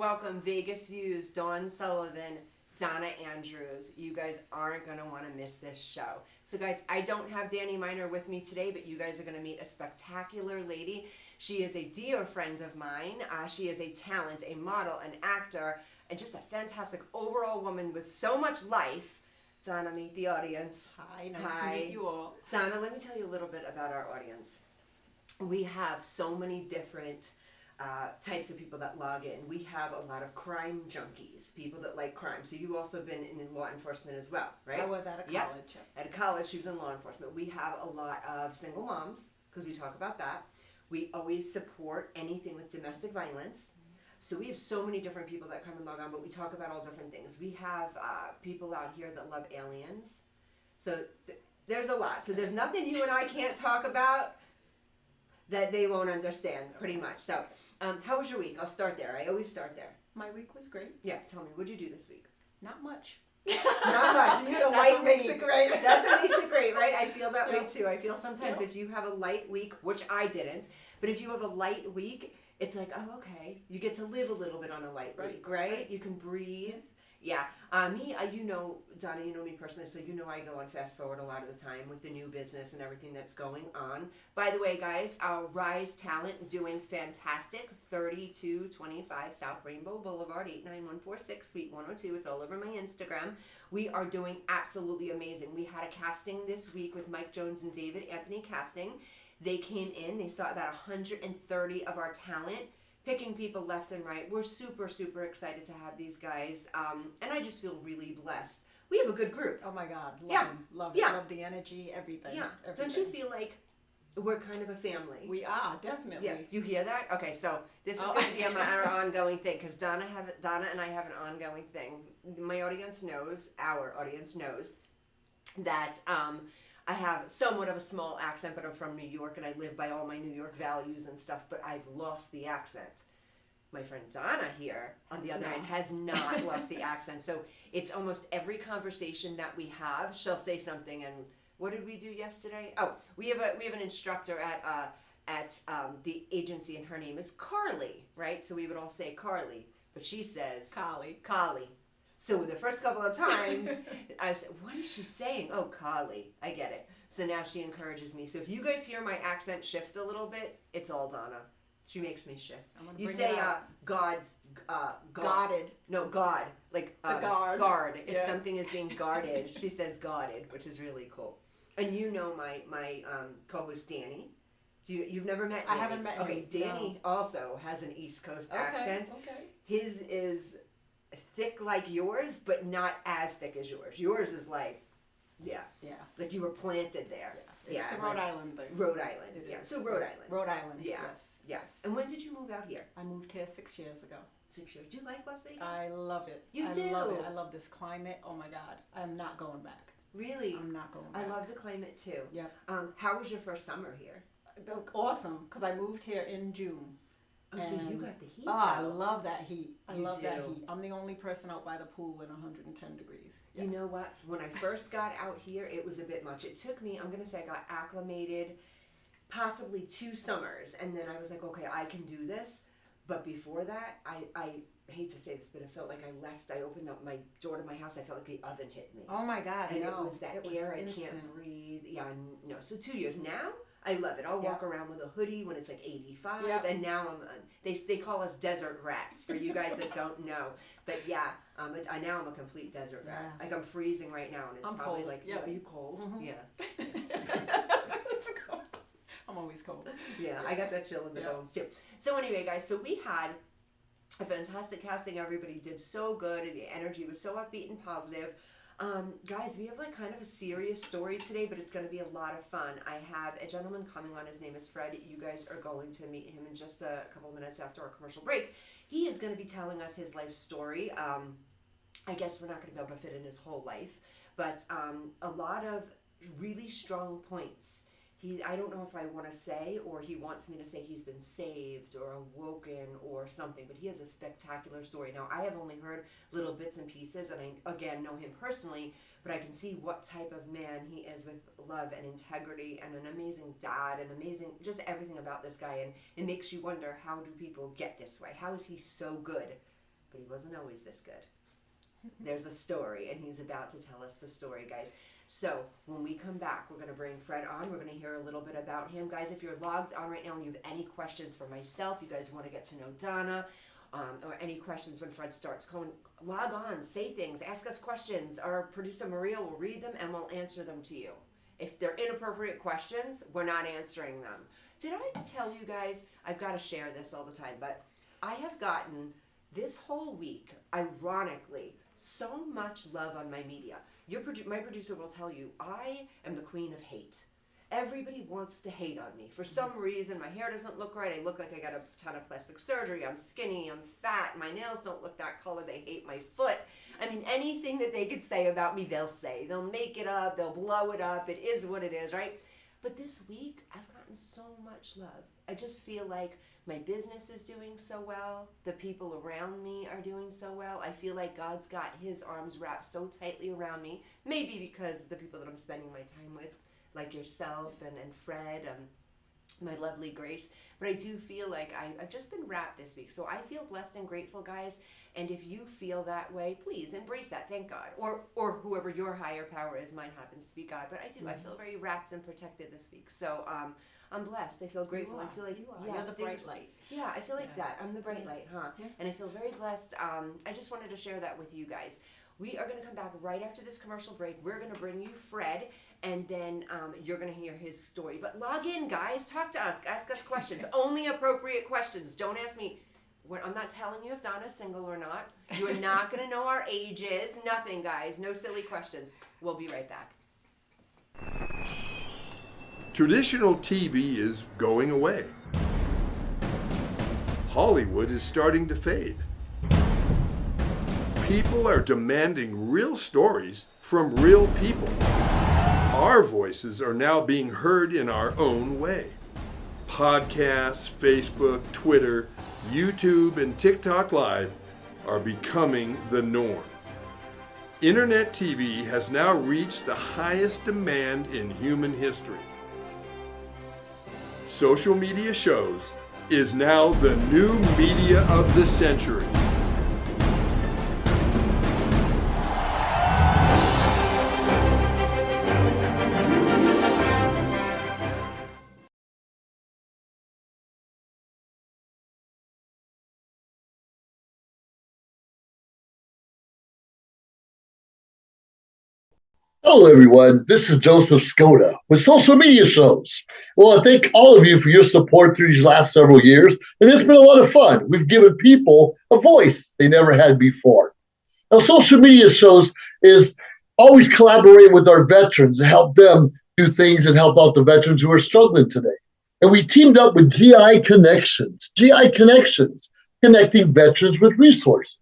welcome Vegas Views, Dawn Sullivan, Donna Andrews. You guys aren't going to want to miss this show. So guys, I don't have Danny Miner with me today, but you guys are going to meet a spectacular lady. She is a dear friend of mine. She is a talent, a model, an actor, and just a fantastic overall woman with so much life. Donna, meet the audience. Hi, nice to meet you all. Donna, let me tell you a little bit about our audience. We have so many different types of people that log in. We have a lot of crime junkies, people that like crime. So you've also been in law enforcement as well, right? I was at a college. Yep. At a college, she was in law enforcement. We have a lot of single moms, because we talk about that. We always support anything with domestic violence. So we have so many different people that come and log on, but we talk about all different things. We have people out here that love aliens. So there's a lot. So there's nothing you and I can't talk about that they won't understand, pretty much. So how was your week? I'll start there. I always start there. My week was great. Yeah, tell me, what'd you do this week? Not much. Not much. You had a That's light what makes week. it great. That's what makes it great, right? I feel that way Yep. too. I feel sometimes Yep. if you have a light week, which I didn't, but if you have a light week, it's like, oh, okay. You get to live a little bit on a light week, right? You can breathe. Yeah. Me, you know, Donna, you know me personally, so you know I go on fast forward a lot of the time with the new business and everything that's going on. By the way, guys, our Rise Talent doing fantastic. 3225 South Rainbow Boulevard, 89146, Suite 102. It's all over my Instagram. We are doing absolutely amazing. We had a casting this week with Mike Jones and David Anthony Casting. They came in, they saw about 130 of our talent, picking people left and right. We're super, super excited to have these guys, and I just feel really blessed. We have a good group. Oh my God, love Yeah. them. Love Yeah. it. Love the energy, everything. Yeah. Everything. Don't you feel like we're kind of a family? We are, definitely. Yeah. Do you hear that? Okay, so this is Oh. going to be our ongoing thing, because Donna and I have an ongoing thing. My audience knows, our audience knows, that I have somewhat of a small accent, but I'm from New York and I live by all my New York values and stuff, but I've lost the accent. My friend Donna here, on the other hand, has not lost the accent. So it's almost every conversation that we have, she'll say something. And what did we do yesterday? Oh, we have an instructor at the agency, and her name is Carly, right? So we would all say Carly, but she says Carly. So the first couple of times, I said, what is she saying? Oh, Carly. I get it. So now she encourages me. So if you guys hear my accent shift a little bit, it's all Donna. She makes me shift. You say God's guarded. No, God. Like The guard. Guard. If Yeah. something is being guarded, she says guarded, which is really cool. And you know my co-host Danny. You've never met Danny? I haven't met him. Okay, Danny also has an East Coast accent. Okay. His is thick like yours, but not as thick as yours. Yours is like, yeah, like you were planted there. It's the Rhode Island thing. Rhode Island. It Yeah. is. So Rhode Island. Rhode Island. Yeah. Yes. And when did you move out here? I moved here 6 years ago. 6 years. Do you like Las Vegas? I love it. You I do? love it. I love this climate. Oh my God. I'm not going back. Really? I'm not going back. I love the climate too. Yep. How was your first summer here? Awesome, because I moved here in June. Oh, so you got the heat. Oh, I though. love that heat. I You love that do. heat. I'm the only person out by the pool in 110 degrees. Yeah. You know what? When I first got out here, it was a bit much. It took me, I'm going to say I got acclimated possibly 2 summers. And then I was like, okay, I can do this. But before that, I hate to say this, but it felt like I opened up my door to my house, I felt like the oven hit me. Oh my God, And no. it was that air, I can't breathe. Yeah, no. So 2 years. Now, I love it. I'll walk around with a hoodie when it's like 85. Yep. And now they call us desert rats, for you guys that don't know. But yeah, now I'm a complete desert rat. Yeah. Like I'm freezing right now, and it's I'm probably cold. like, Yep. are you cold? Mhm. Yeah. I'm always cold. Yeah, I got that chill in the Yep. bones too. So anyway, guys, so we had a fantastic casting. Everybody did so good, and the energy was so upbeat and positive. Guys, we have like kind of a serious story today, but it's going to be a lot of fun. I have a gentleman coming on. His name is Fred. You guys are going to meet him in just a couple minutes after our commercial break. He is going to be telling us his life story. I guess we're not going to be able to fit in his whole life, but a lot of really strong points. I don't know if I want to say, or he wants me to say he's been saved or awoken or something, but he has a spectacular story. Now, I have only heard little bits and pieces, and I, again, know him personally, but I can see what type of man he is with love and integrity and an amazing dad and amazing, just everything about this guy. And it makes you wonder, how do people get this way? How is he so good but he wasn't always this good. There's a story, and he's about to tell us the story, guys. So when we come back, we're going to bring Fred on. We're going to hear a little bit about him. Guys, if you're logged on right now and you have any questions for myself, you guys want to get to know Donna, or any questions when Fred starts going, log on, say things, ask us questions. Our producer Maria will read them and we'll answer them to you. If they're inappropriate questions, we're not answering them. Did I tell you guys, I've got to share this all the time, but I have gotten this whole week, ironically, so much love on my media. My producer will tell you, I am the queen of hate. Everybody wants to hate on me. For some reason, my hair doesn't look right. I look like I got a ton of plastic surgery. I'm skinny. I'm fat. My nails don't look that color. They hate my foot. I mean, anything that they could say about me, they'll say. They'll make it up. They'll blow it up. It is what it is, right? But this week, I've gotten so much love. I just feel like my business is doing so well. The people around me are doing so well. I feel like God's got his arms wrapped so tightly around me. Maybe because the people that I'm spending my time with, like yourself and Fred, my lovely Grace. But I do feel like I've just been wrapped this week. So I feel blessed and grateful, guys. And if you feel that way, please embrace that. Thank God. Or whoever your higher power is. Mine happens to be God. But I do. I feel very wrapped and protected this week. So I'm blessed. I feel grateful. I feel like you're the bright light. Yeah, I feel like that. I'm the bright light, huh? Yeah. And I feel very blessed. I just wanted to share that with you guys. We are going to come back right after this commercial break. We're going to bring you Fred, and then you're going to hear his story. But log in, guys. Talk to us. Ask us questions. Only appropriate questions. Don't ask me. I'm not telling you if Donna's single or not. You are not going to know our ages. Nothing, guys. No silly questions. We'll be right back. Traditional TV is going away. Hollywood is starting to fade. People are demanding real stories from real people. Our voices are now being heard in our own way. Podcasts, Facebook, Twitter, YouTube, and TikTok Live are becoming the norm. Internet TV has now reached the highest demand in human history. Social media shows is now the new media of the century. Hello, everyone. This is Joseph Skoda with Social Media Shows. Well, I thank all of you for your support through these last several years, and it's been a lot of fun. We've given people a voice they never had before. Now, Social Media Shows is always collaborating with our veterans to help them do things and help out the veterans who are struggling today. And we teamed up with GI Connections, connecting veterans with resources.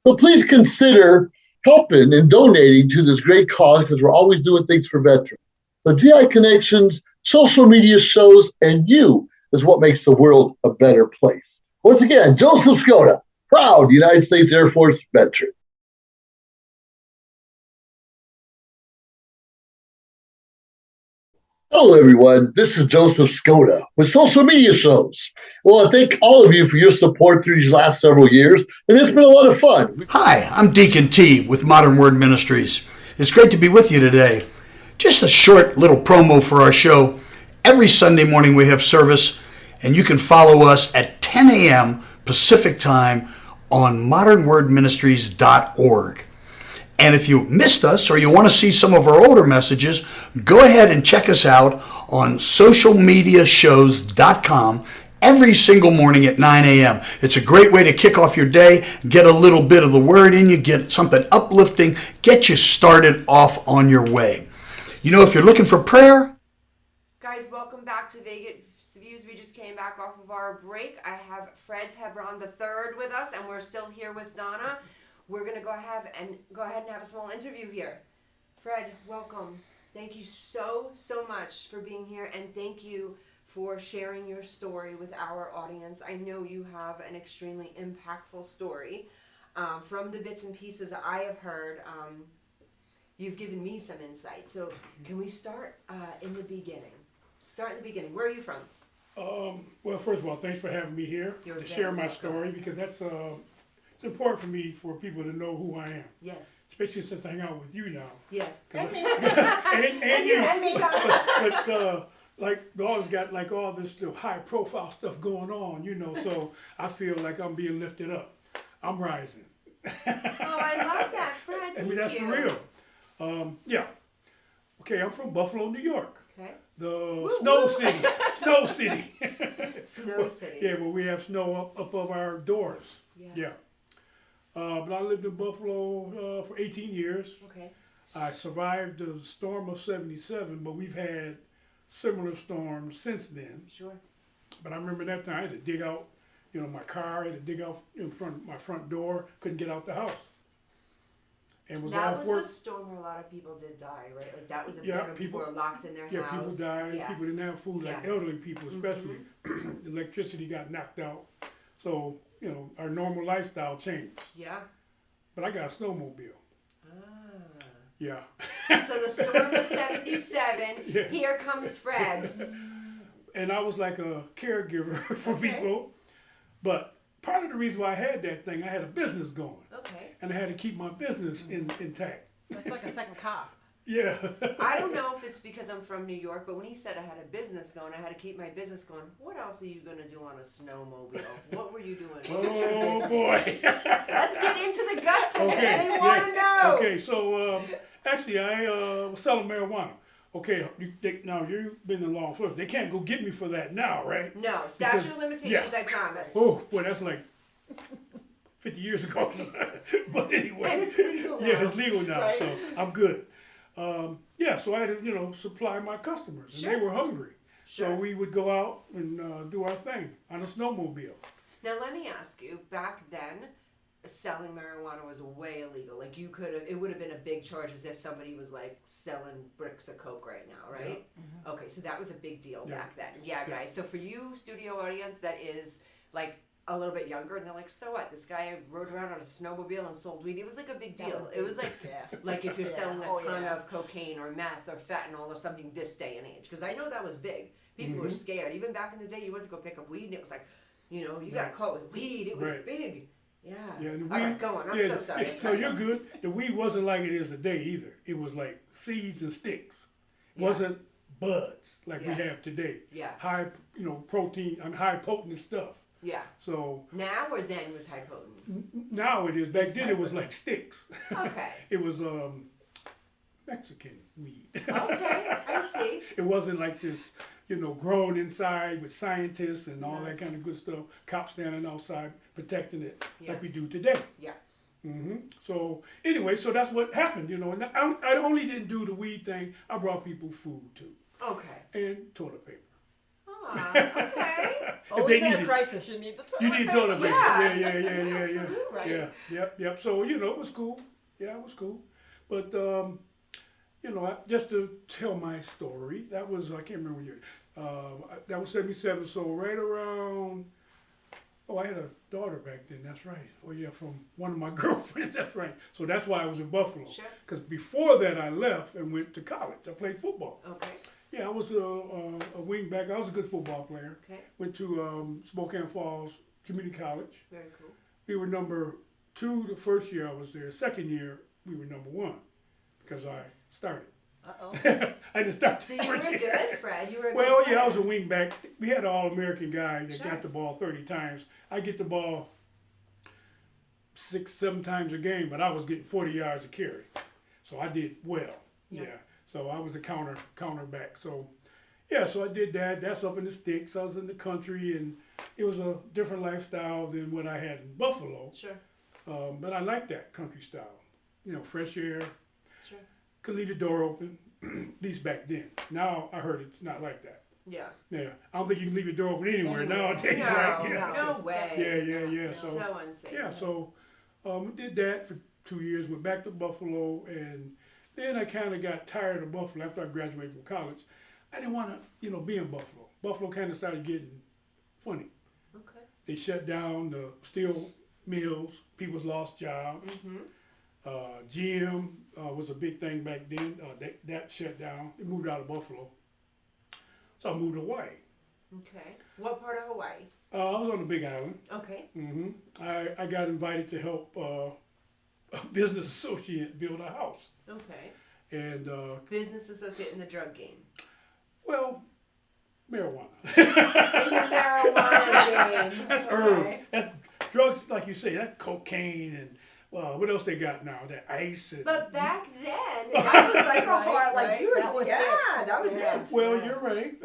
So please consider helping and donating to this great cause because we're always doing things for veterans. So GI Connections, Social Media Shows, and you is what makes the world a better place. Once again, Joseph Skoda, proud United States Air Force veteran. Hello, everyone. This is Joseph Skoda with Social Media Shows. Well, I thank all of you for your support through these last several years, and it's been a lot of fun. Hi, I'm Deacon T with Modern Word Ministries. It's great to be with you today. Just a short little promo for our show. Every Sunday morning we have service, and you can follow us at 10 a.m. Pacific Time on modernwordministries.org. And if you missed us or you want to see some of our older messages, go ahead and check us out on socialmediashows.com every single morning at 9 a.m. It's a great way to kick off your day, get a little bit of the word in you, get something uplifting, get you started off on your way. You know, if you're looking for prayer. Guys, welcome back to Vegas Views. We just came back off of our break. I have Fred Hebron III with us, and we're still here with Donna. We're going to go ahead and have a small interview here. Fred, welcome. Thank you so much for being here, and thank you for sharing your story with our audience. I know you have an extremely impactful story. From the bits and pieces that I have heard, you've given me some insight. So can we start in the beginning? Where are you from? Well, first of all, thanks for having me here to share my story, because that's it's important for me for people to know who I am, Yes. especially since I hang out with you now. Yes. And me. And you. And me, Donna. But like they always got like all this high profile stuff going on, so I feel like I'm being lifted up. I'm rising. Oh, I love that, Fred. I mean, Thank that's you. for real. Yeah. Okay, I'm from Buffalo, New York. Okay. The Snow City. Snow City. Snow City. Yeah, where we have snow up of our doors. Yeah. Yeah. But I lived in Buffalo for 18 years. Okay. I survived the storm of 77, but we've had similar storms since then. Sure. But I remember that time I had to dig out, my car, I had to dig out in front of my front door, couldn't get out the house. And was That off was work. the storm where a lot of people did die, right? Like that was a Yeah, bit when people people- were locked in their Yeah, people house. died, Yeah. people didn't have food, like Yeah. elderly people especially. The electricity got knocked out. So, our normal lifestyle changed. Yeah. But I got a snowmobile. Ah. Yeah. So the storm of 77. Yeah. Here comes Fred. And I was like a caregiver for Okay. people. But part of the reason why I had that thing, I had a business going. Okay. And I had to keep my business intact. That's like a second car. Yeah. I don't know if it's because I'm from New York, but when he said I had a business going, I had to keep my business going. What else are you going to do on a snowmobile? What were you doing? What was your Oh business? boy. Let's get into the guts of Okay. this. They want to know. Okay, so actually I was selling marijuana. Okay, now you've been in law enforcement. They can't go get me for that now, right? No, statute of Because- limitations, yeah. I promise. Oh, boy, that's like 50 years ago. But anyway. And it's legal now. Yeah, it's legal now, Right? so I'm good. Yeah, so I had to, supply my customers, and Sure. they were hungry. Sure. So we would go out and do our thing on a snowmobile. Now let me ask you, back then, selling marijuana was way illegal. Like it would have been a big charge as if somebody was like selling bricks of coke right now, right? Okay, so that was a big deal Yeah. back then. Yeah, guys. So for you, studio audience, that is like a little bit younger, and they're like, so what? This guy rode around on a snowmobile and sold weed. It was like a big That deal. was It was like Yeah. like if you're Yeah. selling a Oh, ton yeah. of cocaine or meth or fentanyl or something this day and age. Because I know that was big. People Mm-hmm. were scared. Even back in the day, you went to go pick up weed and it was like, you got Right. caught with weed. It was Right. big. Yeah. Yeah, and the All weed, right, go on. I'm yeah, so sorry. No, you're good. The weed wasn't like it is today either. It was like seeds and sticks. It Yeah. wasn't buds like we Yeah. have today. Yeah. High, protein, high potent stuff. Yeah. So Now or then was high potent. now it is. Back It's then high it was potent. like sticks. Okay. It was Mexican weed. Okay. I see. It wasn't like this, grown inside with scientists and all that kind of good stuff. Cops standing outside protecting it Yeah. like we do today. Yeah. So anyway, so that's what happened, And I only didn't do the weed thing. I brought people food too, Okay. and toilet paper. Ah, okay. If Always they in need a it. crisis, you need the toilet You need paper. toilet paper. Yeah. Yeah. Absolutely. Right. Yeah. Yep. So it was cool. Yeah, it was cool. But just to tell my story, that was I can't remember what year. That was 77. So right around. Oh, I had a daughter back then. That's right. Oh yeah, from one of my girlfriends. That's right. So that's why I was in Buffalo. Sure. Because before that, I left and went to college. I played football. Okay. Yeah, I was a wing back. I was a good football player. Okay. Went to Spokane Falls Community College. Very cool. We were number 2 the first year I was there. Second year, we were number 1 because I started. Uh-oh. I didn't start. So you were good, Fred. You were a Well, good yeah, I was player. a wing back. We had an All-American guy that Sure. got the ball 30 times. I get the ball 6-7 times a game, but I was getting 40 yards a carry. So I did well. Yeah. So I was a counter back. So yeah, so I did that. That's up in the sticks. I was in the country, and it was a different lifestyle than what I had in Buffalo. Sure. But I like that country style. Fresh air. Sure. Could leave the door open, at least back then. Now I heard it's not like that. Yeah. Yeah, I don't think you can leave your door open anywhere nowadays, No, right? Yeah. no way. Yeah. It's so unsafe. Yeah, so did that for 2 years, went back to Buffalo, and then I kind of got tired of Buffalo after I graduated from college. I didn't want to, be in Buffalo. Buffalo kind of started getting funny. Okay. They shut down the steel mills. People lost jobs. GM was a big thing back then. That shut down. They moved out of Buffalo. So I moved to Hawaii. Okay. What part of Hawaii? I was on the Big Island. Okay. I got invited to help a business associate build a house. Okay. And, Business associate in the drug game. well, marijuana. In the marijuana game. That's herb. That's drugs, like you say, that's cocaine and what else they got now? That ice and. But back then, that was like a hard, like right. you were, That was yeah, it. that was Yeah. it. Well, you're right.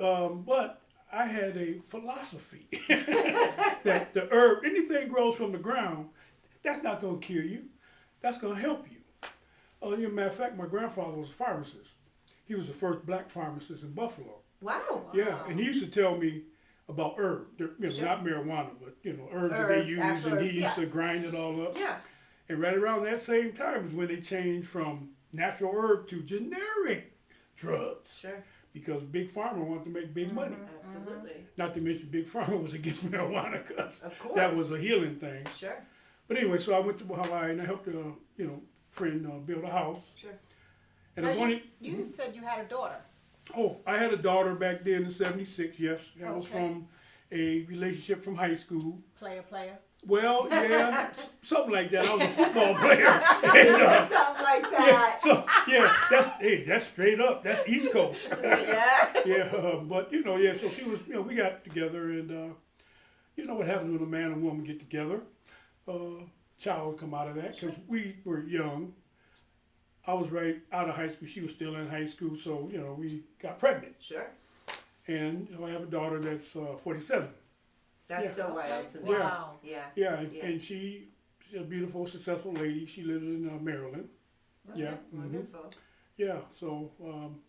But I had a philosophy that the herb, anything grows from the ground, that's not going to kill you. That's going to help you. As a matter of fact, my grandfather was a pharmacist. He was the first black pharmacist in Buffalo. Wow. Yeah, and he used to tell me about herb, Sure. not marijuana, but herbs that they Herbs, use, actual and he herbs, used yeah. to grind it all up. Yeah. And right around that same time is when they changed from natural herb to generic drugs, Sure. because Big Pharma wanted to make big money. Absolutely. Not to mention Big Pharma was against marijuana because Of course. that was a healing thing. Sure. But anyway, so I went to Hawaii and I helped a friend build a house. Sure. And Now, it was only you said you had a daughter. Oh, I had a daughter back then in '76. Yes, that was Okay. from a relationship from high school. Player. Well, yeah, something like that. I was a football player. And, Something like yeah, that. so that's straight up. That's East Coast. Yeah. Yeah, but so she was. We got together, and what happens when a man and woman get together? Child will come out of that because we were young. I was right out of high school. She was still in high school, so we got pregnant, Sure. and I have a daughter that's 47. That's Yeah. so wild to me. Yeah. Wow. Yeah. Yeah, and, Yeah. and she's a beautiful, successful lady. She lives in Maryland. Yeah. Wonderful. Yeah. So,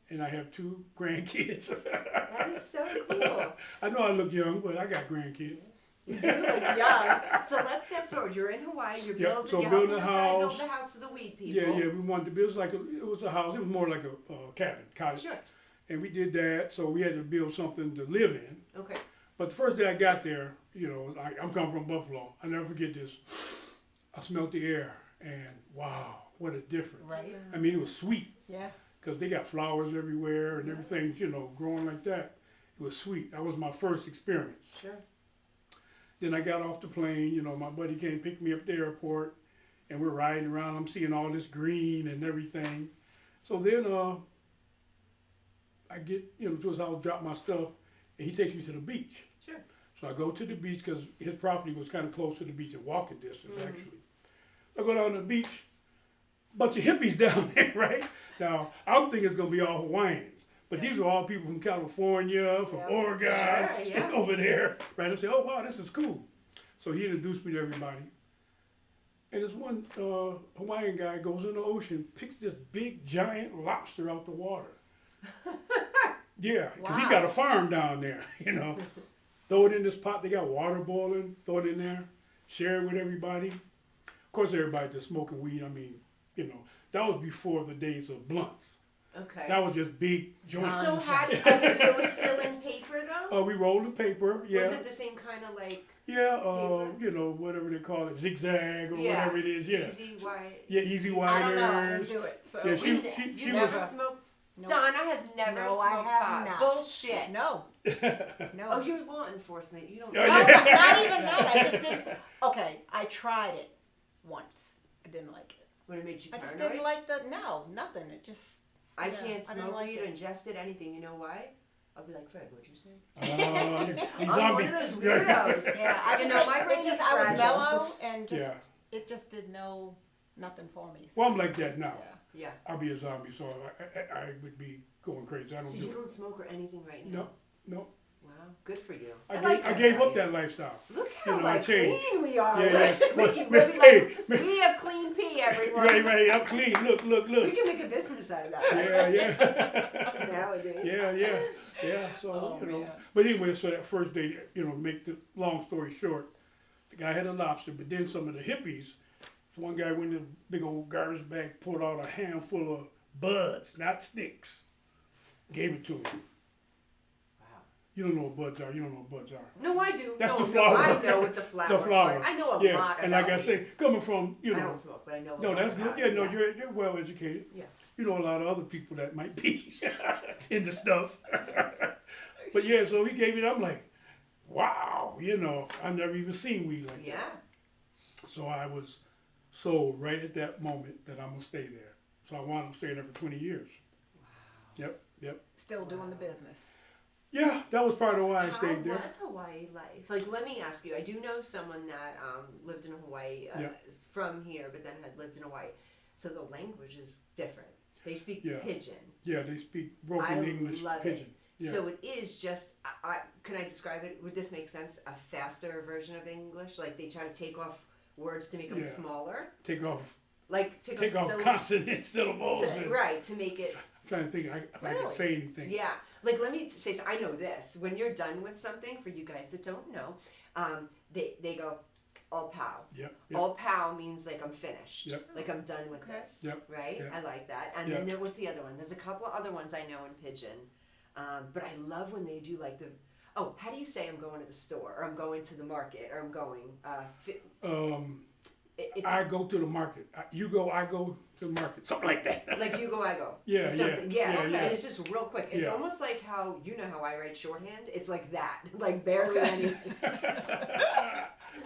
and I have 2 grandkids. That is so cool. I know I look young, but I got grandkids. You do look young. So let's fast forward. You're in Hawaii. You're Yep, building. so You're building helping a this guy build house. the house for the weed people. Yeah, yeah. We wanted to build it was a house. It was more like a cabin, cottage. Sure. And we did that, so we had to build something to live in. Okay. But the first day I got there, I'm coming from Buffalo. I never forget this. I smelled the air, and wow, what a difference. Right. I mean, it was sweet Yeah. because they got flowers everywhere and everything, growing like that. It was sweet. That was my first experience. Sure. Then I got off the plane. My buddy came pick me up at the airport, and we're riding around. I'm seeing all this green and everything. So then I get to his house, drop my stuff, and he takes me to the beach. Sure. So I go to the beach because his property was kind of close to the beach in walking distance, actually. I go down to the beach, bunch of hippies down there, right? Now, I'm thinking it's going to be all Hawaiians. But these are all people from California, from Oregon, Sure, yeah. over there, right? I say, oh, wow, this is cool. So he introduced me to everybody. And this one Hawaiian guy goes in the ocean, picks this big, giant lobster out the water. Yeah, because he got a farm down there, Throw it in this pot. They got water boiling. Throw it in there. Share it with everybody. Of course, everybody just smoking weed. I mean, that was before the days of blunts. Okay. That was just big joints. So so it was still in paper though? We rolled the paper. Yeah. Was it the same kind of like Yeah. paper? Whatever they call it, zigzag or Yeah. whatever it is. Yeah. easy white? Yeah, easy I don't know. I didn't widers. do it. So. Yeah, You she never was. smoked. No. Donna has never No, smoked I have pot. not. Bullshit. No. No. Oh, you're law enforcement. You don't. Oh, No, yeah. not even that. I just didn't. Okay, I tried it once. I didn't like it. When it made you I just paranoid? didn't like nothing. It just. I yeah, can't I didn't smoke like weed it. or ingest it, anything. You know why? I'll be like, Fred, what'd you say? I'm I'm one of those weirdos. Yeah, I You just know, like, my brain it just is I was fragile. mellow and just Yeah. it just did nothing for me. So, Well, I'm like that now. yeah. Yeah. I'll be a zombie, so I would be going crazy. I don't So do you it. don't smoke or anything right now? No. Wow, good for you. I gave up that lifestyle. Look how I changed. clean we are. Yeah, We're yeah. squeaky. Well, We're hey, like, man. we have clean pee, everyone. Right. I'm clean. Look. We can make a business out of that. Right? Yeah. Nowadays. Yeah. So Oh, man. But anyway, so that first day, make the long story short, the guy had a lobster, but then some of the hippies. One guy went in a big old garbage bag, pulled out a handful of buds, not sticks, gave it to me. Wow. You don't know what buds are. You don't know what buds are. No, I do. That's no, the flower. No, I know what the flower. The flower. part. I know a Yeah, lot and about like I weed. say, coming from I don't smoke, but I know. No, a lot that's good. about Yeah, it, no, you're well educated. Yeah. You know a lot of other people that might be in the stuff. But yeah, so he gave me that. I'm like, wow, you know, I've never even seen weed like Yeah. that. So I was sold right at that moment that I'm gonna stay there. So I wound up staying there for 20 years. Yep, yep. Still doing the business. Yeah, that was part of why I How stayed there. was Hawaii life? Like, let me ask you. I do know someone that lived in Hawaii, Yeah. is from here, but then had lived in Hawaii. So the language is different. They speak Yeah. pidgin. Yeah, they speak broken I English love pidgin. it. Yeah. So it is just. Can I describe it? Would this make sense? A faster version of English? Like they try to take off words to make them Yeah. smaller. take off Like take off consonants, syllables. to, right to make it. I'm trying to think if I Really? can say anything. Yeah, like let me say. I know this. When you're done with something, for you guys that don't know, they go, all pow. Yep, yep. All pow means like I'm finished. Yep. Like I'm done with Okay. this. Yep. Right. Yep. I like that. And Yep. then what's the other one? There's a couple of other ones I know in pidgin, but I love when they do like the. Oh, how do you say I'm going to the store or I'm going to the market or I'm going? It's I go to the market. You go, I go to the market. Something like that. like you go, I go. Yeah, or something. yeah, Yeah, yeah, yeah. And it's just real quick. It's Yeah. almost like how you know how I write shorthand. It's like that, like barely anything.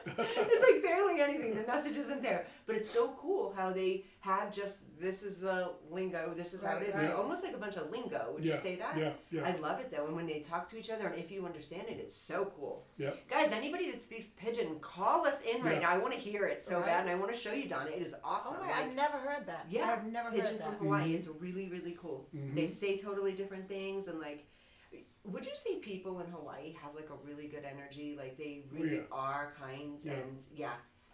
It's like barely anything. The message isn't there, but it's so cool how they have just this is the lingo. This is how it is. Right, It's right. almost like a bunch of lingo. Would Yeah, you say that? yeah, yeah. I love it though, and when they talk to each other, and if you understand it, it's so cool. Yeah. Guys, anybody that speaks pidgin, call us in right Yeah. now. I want to hear it so Right. bad, and I want to show you, Donna. It is awesome. Oh, Like, I've never heard that. yeah, I've never Pigeon heard that. from Hawaii. It's really, really cool. They say totally different things, and like, would you say people in Hawaii have like a really good energy? Like they really yeah. are kind, Yeah. and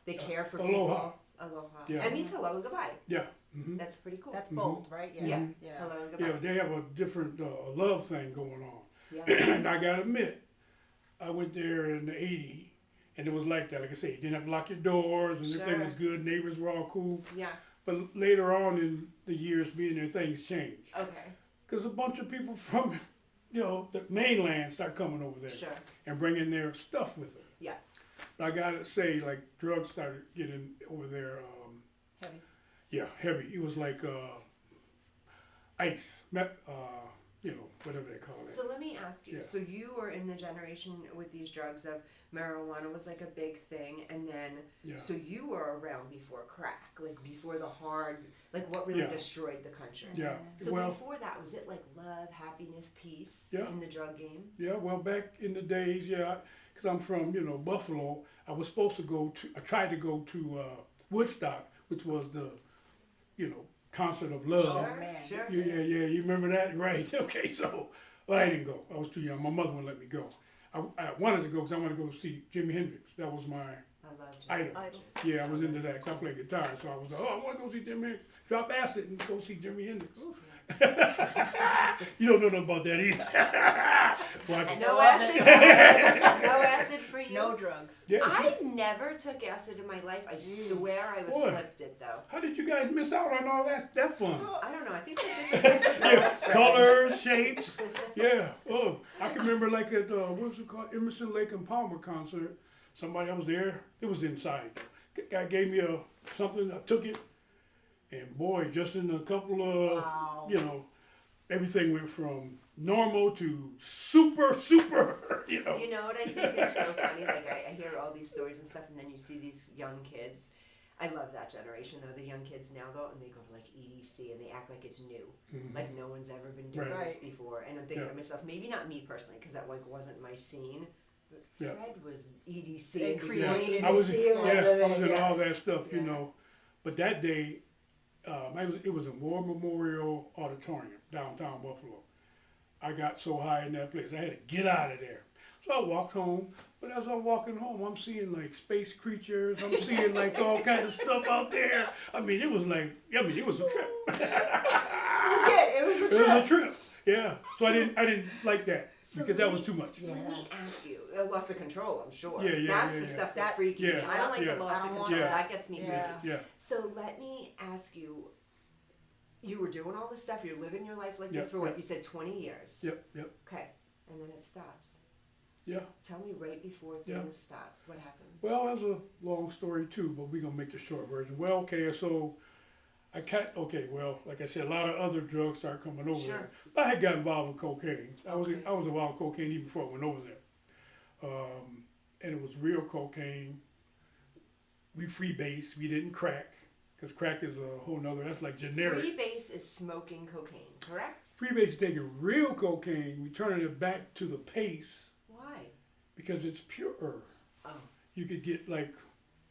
they care for Aloha. people. Aloha. Yeah. That means hello and goodbye. Yeah. hmm That's pretty cool. That's bold, right? Yeah. yeah. Yeah. Hello and Yeah, goodbye. but they have a different love thing going on. Yeah. And I gotta admit, I went there in the '80s, and it was like that. Like I say, you didn't have to lock your doors, and everything Sure. was good. Neighbors were all cool. Yeah. But later on in the years being there, things changed. Okay. Because a bunch of people from, the mainland start coming over there Sure. and bringing their stuff with them. Yeah. But I gotta say, like, drugs started getting over there, Heavy. yeah, heavy. It was like ice, whatever they call it. So let me ask you. Yeah. So you were in the generation with these drugs of marijuana was like a big thing, and then Yeah. so you were around before crack, like before the hard, like what really Yeah. destroyed the country. Yeah, So well, before that, was it like love, happiness, peace Yeah. in the drug game? yeah, well, back in the days, yeah, because I'm from, Buffalo, I was supposed to I tried to go to Woodstock, which was the, concert of love. Sure, man. sure. Yeah, you remember that? Right, okay, so, but I didn't go. I was too young. My mother wouldn't let me go. I wanted to go because I wanted to go see Jimi Hendrix. That was my I love you. idol. Idol. Yeah, I was into that because I play guitar. So I was like, I want to go see Jimi Hendrix. Drop acid and go see Jimi Hendrix. You don't know nothing about that either. Watch it. No acid. No acid for you. No drugs. Yeah, I never took acid in my life. I swear I was Boy. slipped it though. how did you guys miss out on all that fun? I don't know. I think it's a different type of Yeah, drugs, right? colors, shapes. Yeah. Oh, I can remember like at what's it called, Emerson Lake and Palmer concert. Somebody I was there. It was inside. Guy gave me something. I took it, and boy, just in a couple of Wow. everything went from normal to super. You know what I think is so funny? Like I hear all these stories and stuff, and then you see these young kids. I love that generation though. The young kids now though, and they go to like EDC and they act like it's new, like no one's ever been doing Right. this Right. before. And I'm thinking Yeah. to myself, maybe not me personally, because that like wasn't my scene. But Yeah. Fred was EDC. They before created I was, EDC was I a was in thing, all yes. that stuff, Yeah. But that day, it was in War Memorial Auditorium, downtown Buffalo. I got so high in that place, I had to get out of there. So I walked home, but as I'm walking home, I'm seeing like space creatures, I'm seeing like all kind of stuff out there. I mean, it was a trip. Legit, it was a It trip. was a trip, yeah. So I didn't like that, because that was too much. Let me ask you, loss of control, I'm sure. Yeah, That's yeah, the yeah. stuff that's That- freaky me. yeah, I don't like yeah. the loss I of don't control. want That gets me freaky. Yeah. Yeah, So let me ask you, you were doing all this stuff, you're living your life like Yep, this for what? yep. You said 20 years. yep, Okay, and then it stops. yeah. Tell me right before Yeah. things stopped, what happened? Well, that's a long story too, but we're gonna make the short version. Well, okay, so I can't. Okay, well, like I said, a lot of other drugs started coming over Sure. there. But I had got involved in cocaine. I was involved in cocaine even before I went over there, and it was real cocaine. We freebase. We didn't crack because crack is a whole nother. That's like generic. Freebase is smoking cocaine, correct? Freebase is taking real cocaine. We turning it back to the paste Why? because it's purer. Oh. You could get like,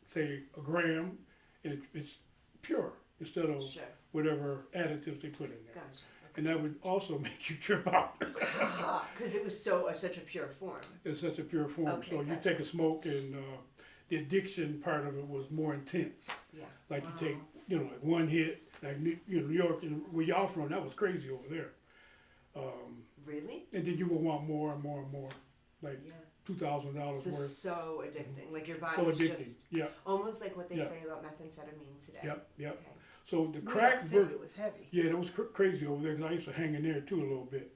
say, a gram, and it's pure instead of Sure. whatever additives they put in there. Gotcha. And that would also make you trip out. Because it was such a pure form. It's such a pure form. Okay, So you gotcha. take a smoke, and the addiction part of it was more intense. Yeah. Like you take, like one hit, like New York, and where y'all from, that was crazy over there. Really? And then you would want more and more and more, like Yeah. $2,000 So worth. so addicting. Like your So body's addicting. just Yeah. almost like what they Yeah. say about methamphetamine today. Yep. Yep. Okay. So the New crack York City ver- was heavy. Yeah, that was crazy over there because I used to hang in there too a little bit.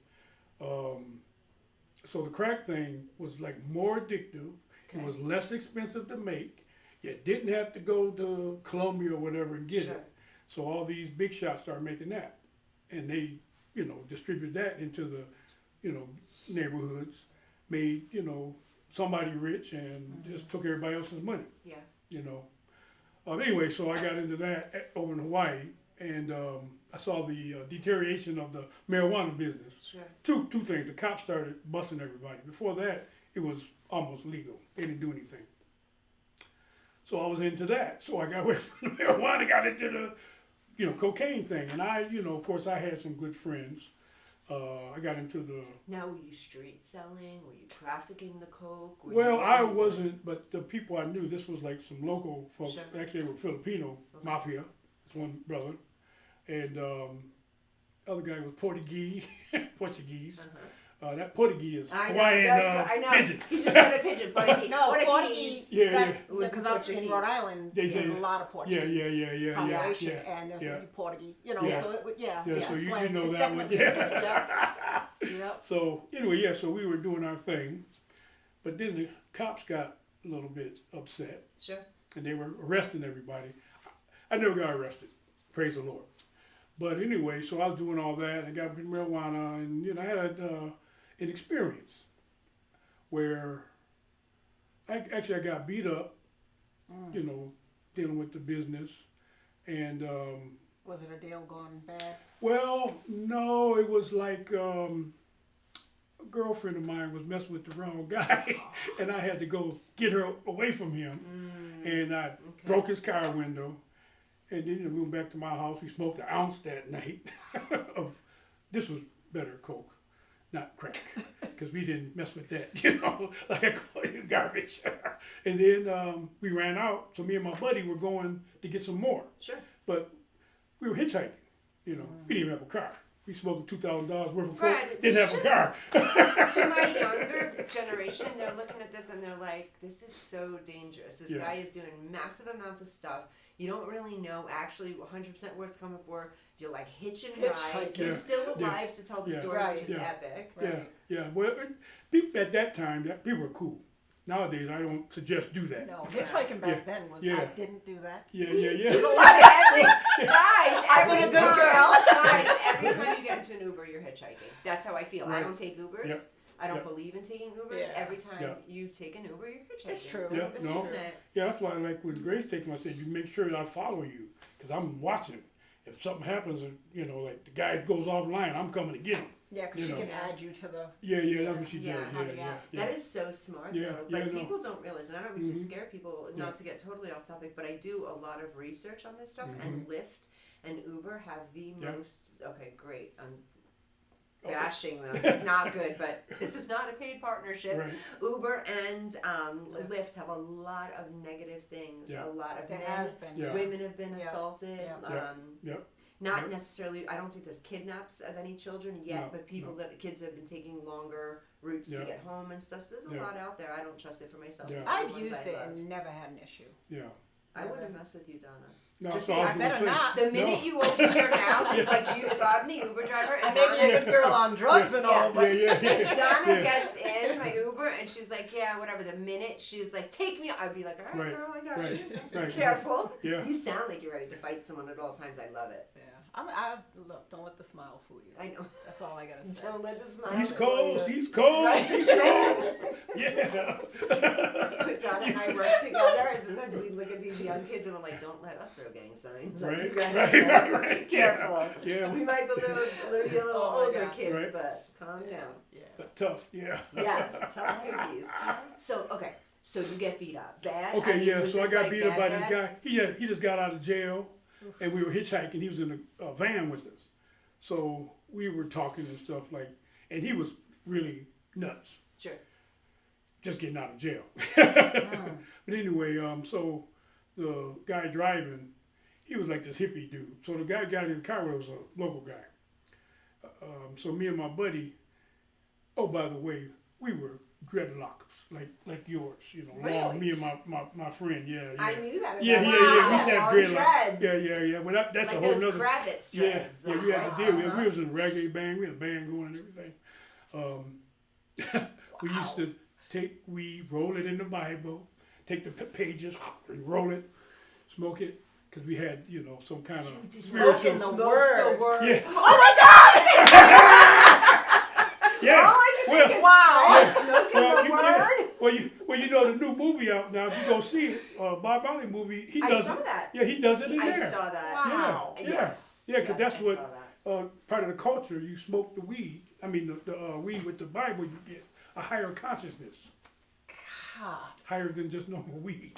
So the crack thing was like more addictive. Okay. It was less expensive to make. You didn't have to go to Colombia or whatever and get Sure. it. So all these big shots started making that, and they, distribute that into the, neighborhoods, made somebody rich and just took everybody else's money. Yeah. Anyway, so I got into that over in Hawaii, and I saw the deterioration of the marijuana business. Sure. Two things. The cops started busting everybody. Before that, it was almost legal. They didn't do anything. So I was into that. So I got away from the marijuana, got into the, cocaine thing. And I, of course, I had some good friends. I got into the. Now, were you street selling? Were you trafficking the coke? Were Well, you I into- wasn't, but the people I knew, this was like some local folks. Sure. Actually, they were Filipino mafia. It's one brother, and other guy was Portuguese. Portuguese. That Portuguese is I know. Hawaiian I know. pigeon. He just said a pigeon. Portuguese. No, Portuguese. Portuguese. Yeah, Because I'm in Portuguese. Rhode Island, They there's say- a lot of Portuguese yeah, population, yeah, and there's yeah. a Portuguese. So it would, Yeah, yeah. so you slang. know It's that one. definitely different, Yeah. Yep. So anyway, yeah, so we were doing our thing, but then the cops got a little bit upset, Sure. and they were arresting everybody. I never got arrested, praise the Lord. But anyway, so I was doing all that. I got marijuana, and I had an experience where I got beat up, dealing with the business, and Was it a deal going bad? well, no, it was like a girlfriend of mine was messing with the wrong guy, and I had to go get her away from him, and I broke his car window. And then we went back to my house. We smoked an ounce that night. This was better coke, not crack, because we didn't mess with that, like I call it garbage. And then we ran out, so me and my buddy were going to get some more. Sure. But we were hitchhiking, we didn't even have a car. We smoked $2,000 worth of Fred, coke, didn't have a car. To my younger generation, they're looking at this and they're like, this is so dangerous. This Yeah. guy is doing massive amounts of stuff. You don't really know actually 100% where it's coming for. You're like hitching rides. Hitchhiking. You're Yeah. still Yeah. alive to tell the Yeah. story, Right. which is Yeah. epic. Yeah. Well, people at that time, people were cool. Nowadays, I don't suggest do that. No, hitchhiking back Yeah. then was, Yeah. I didn't do that. Yeah. Guys, I've been a every good time- girl. Guys, every time you get into an Uber, you're hitchhiking. That's how I feel. I Right. don't take Ubers. Yep. I don't Yep. believe in taking Ubers. Yeah. Every time Yeah. you take an Uber, you're hitchhiking. It's true. Yeah, It's no. true. Yeah, that's why I like when Grace takes me, I said, you make sure that I follow you, because I'm watching. If something happens, and, like the guy goes offline, I'm coming to get him. Yeah, because You she know. can add you to the. Yeah, that's what she Yeah, does. Yeah. That is so smart Yeah, though. But yeah, no. people don't realize, and I don't mean to Mhm. scare people, Yeah. not to get totally off topic, but I do a lot of research on this stuff, and Lyft and Uber have the Mm-hmm. Yeah. most. Okay, great. I'm Okay. bashing them. It's not good, but this is not a paid partnership. Right. Uber and Lyft have a lot of negative things. Yeah. A lot of There men, has been. Yeah. women have been Yeah. assaulted. Yeah. Yep. Not Yep. necessarily. I don't think there's kidnaps of any children yet, No, but people that kids have been taking longer routes to Yeah. get home and stuff. So there's a Yeah. lot out there. I don't trust it for myself. Yeah. The I've ones used I it love. and never had an issue. Yeah. I wouldn't mess with you, Donna. No, Just so the- I I was gonna better say, not. The minute no. you open your mouth, it's like you, if I'm the Uber driver I and may be Donna, a good girl on drugs and all, but Yeah. if Donna Yeah. gets in my Uber and she's like, yeah, whatever, the minute she's like, take me, I'd be like, all right, Right, girl, I got right, you. right, Careful. Yeah. You sound like you're ready to fight someone at all times. I love it. yeah. I look. Don't let the smile fool you. I know. That's all I gotta say. Don't let the smile. He's fool cold. you. He's cold. Right. He's cold. Yeah. Donna and I work together, and sometimes we look at these young kids and we're like, don't let us throw gang signs. Like, you Right, guys right, are right. careful. Yeah. We might be a little Oh my older God. kids, Right. but calm down. Yeah. Tough. Yeah. Yes, tough cookies. So, okay, so you get beat up. Bad? Okay, I mean, yeah, was so I this, got like, beat up by bad, this bad? guy. He just got out of jail, and we were hitchhiking. He was in a van with us. So we were talking and stuff like, and he was really nuts, Sure. just getting out of jail. But anyway, so the guy driving, he was like this hippie dude. So the guy got in the car was a local guy. So me and my buddy, oh, by the way, we were dreadlocks, like yours, you know. Really? Me and my friend, yeah. I knew that. Yeah, about yeah, you. yeah. We Long had dreadlocks. dreads. Yeah. Well, that's Like a whole those nother. Kravitz Yeah, dreads. yeah. We had to deal with it. Uh-huh. We was in a reggae band. We had a band going and everything. We used to take weed, roll it in the Bible, take the pages, and roll it, smoke it, because we had, you know, some kind of Smoking spiritual. the Smoke word. the word. Yeah. Oh my God! Yeah. All I can Well, think is, Wow. smoking well, the you, word. yeah. Well, you know the new movie out now. If you go see it, Bob Marley movie, he I does saw it. that. Yeah, he does it in I there. saw that. Wow. Yeah. Yes. Yeah, because Yes, that's I what saw that. part of the culture. You smoke the weed. I mean, the weed with the Bible, you get a higher consciousness, God, higher than just normal weed.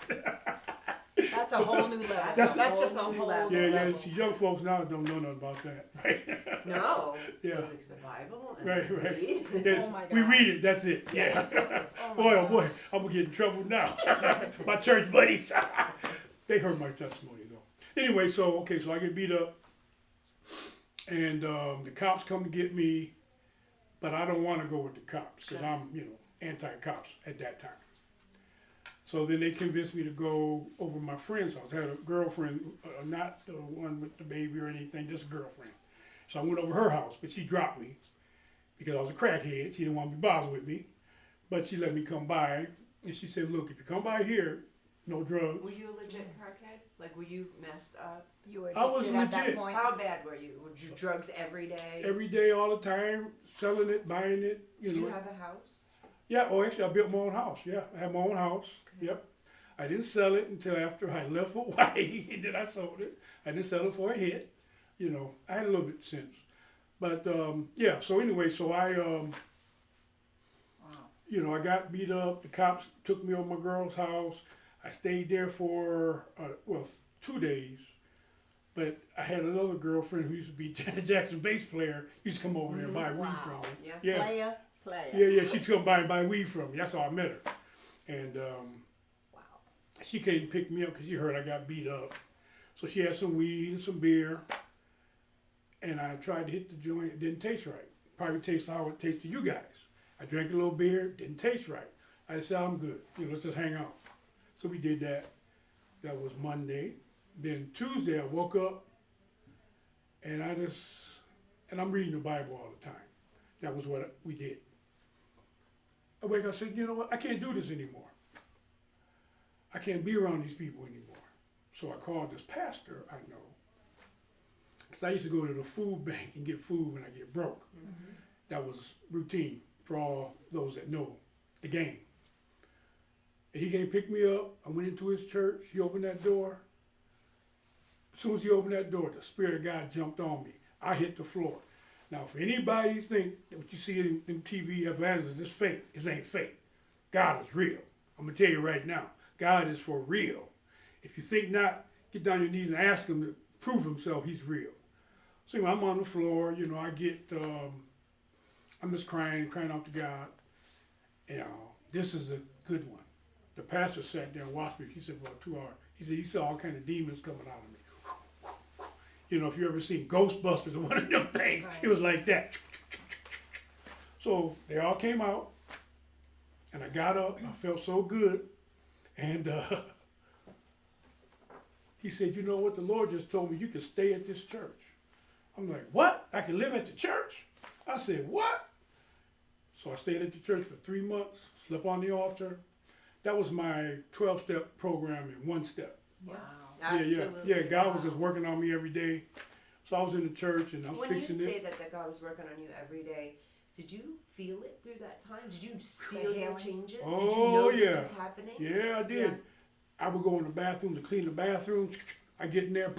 that's a whole new level. That's That's a just a whole new whole level. new Yeah, level. See, young folks now don't know nothing about that, right? No. Yeah. The Bible and Right, the right. weed. Yeah, Oh my we God. read it. That's it. Yeah. Oh my Boy, oh God. boy, I'm gonna get in trouble now. My church buddies, they heard my testimony though. Anyway, so I get beat up, and the cops come to get me, but I don't want to go with the cops because I'm, anti-cops at that time. So then they convinced me to go over to my friend's house. I had a girlfriend, not the one with the baby or anything, just a girlfriend. So I went over her house, but she dropped me because I was a crackhead. She didn't want to be bothered with me, but she let me come by, and she said, "Look, if you come by here, no drugs." Were you a legit crackhead? Like, were you messed up? You were I was addicted at that legit. point. How bad were you? Were you drugs every day? Every day, all the time, selling it, buying it. Did you have a house? Yeah. Oh, actually, I built my own house. Yeah, I had my own house. Yep. I didn't sell it until after I left Hawaii, and then I sold it. I didn't sell it for a hit. I had a little bit of sense. But yeah. So anyway, so I I got beat up. The cops took me over my girl's house. I stayed there for 2 days. But I had another girlfriend who used to be Janet Jackson bass player. Used to come over there and buy weed from me. Yeah. Player. Yeah. She'd come by and buy weed from me. That's how I met her. And she came to pick me up because she heard I got beat up. So she had some weed and some beer. And I tried to hit the joint. It didn't taste right. Probably tastes how it tastes to you guys. I drank a little beer. Didn't taste right. I said, I'm good. Let's just hang out. So we did that. That was Monday. Then Tuesday I woke up and I'm reading the Bible all the time. That was what we did. I wake up and said, you know what? I can't do this anymore. I can't be around these people anymore. So I called this pastor I know. Because I used to go to the food bank and get food when I get broke. Mm-hmm. That was routine for all those that know the game. And he came pick me up. I went into his church. He opened that door. As soon as he opened that door, the Spirit of God jumped on me. I hit the floor. Now, for anybody who think that what you see in TV evangelism is fake, it ain't fake. God is real. I'm going to tell you right now, God is for real. If you think not, get down your knees and ask him to prove himself he's real. So anyway, I'm on the floor, I get, I'm just crying out to God. This is a good one. The pastor sat there and watched me. He said, for 2 hours. He said he saw all kind of demons coming out of me. If you ever seen Ghostbusters or one of them things, It was like that. So they all came out, and I got up. I felt so good, and He said, you know what, the Lord just told me you can stay at this church. I'm like, what? I can live at the church? I said, what? So I stayed at the church for 3 months, slept on the altar. That was my 12-step program in one step. Wow. Absolutely. Yeah, God was just working on me every day. So I was in the church and I was When you fixing say it. that God was working on you every day, did you feel it through that time? Did you feel your healing? changes? Did Oh, you know yeah. this was happening? Yeah, I did. Yeah. I would go in the bathroom to clean the bathroom. I get in there,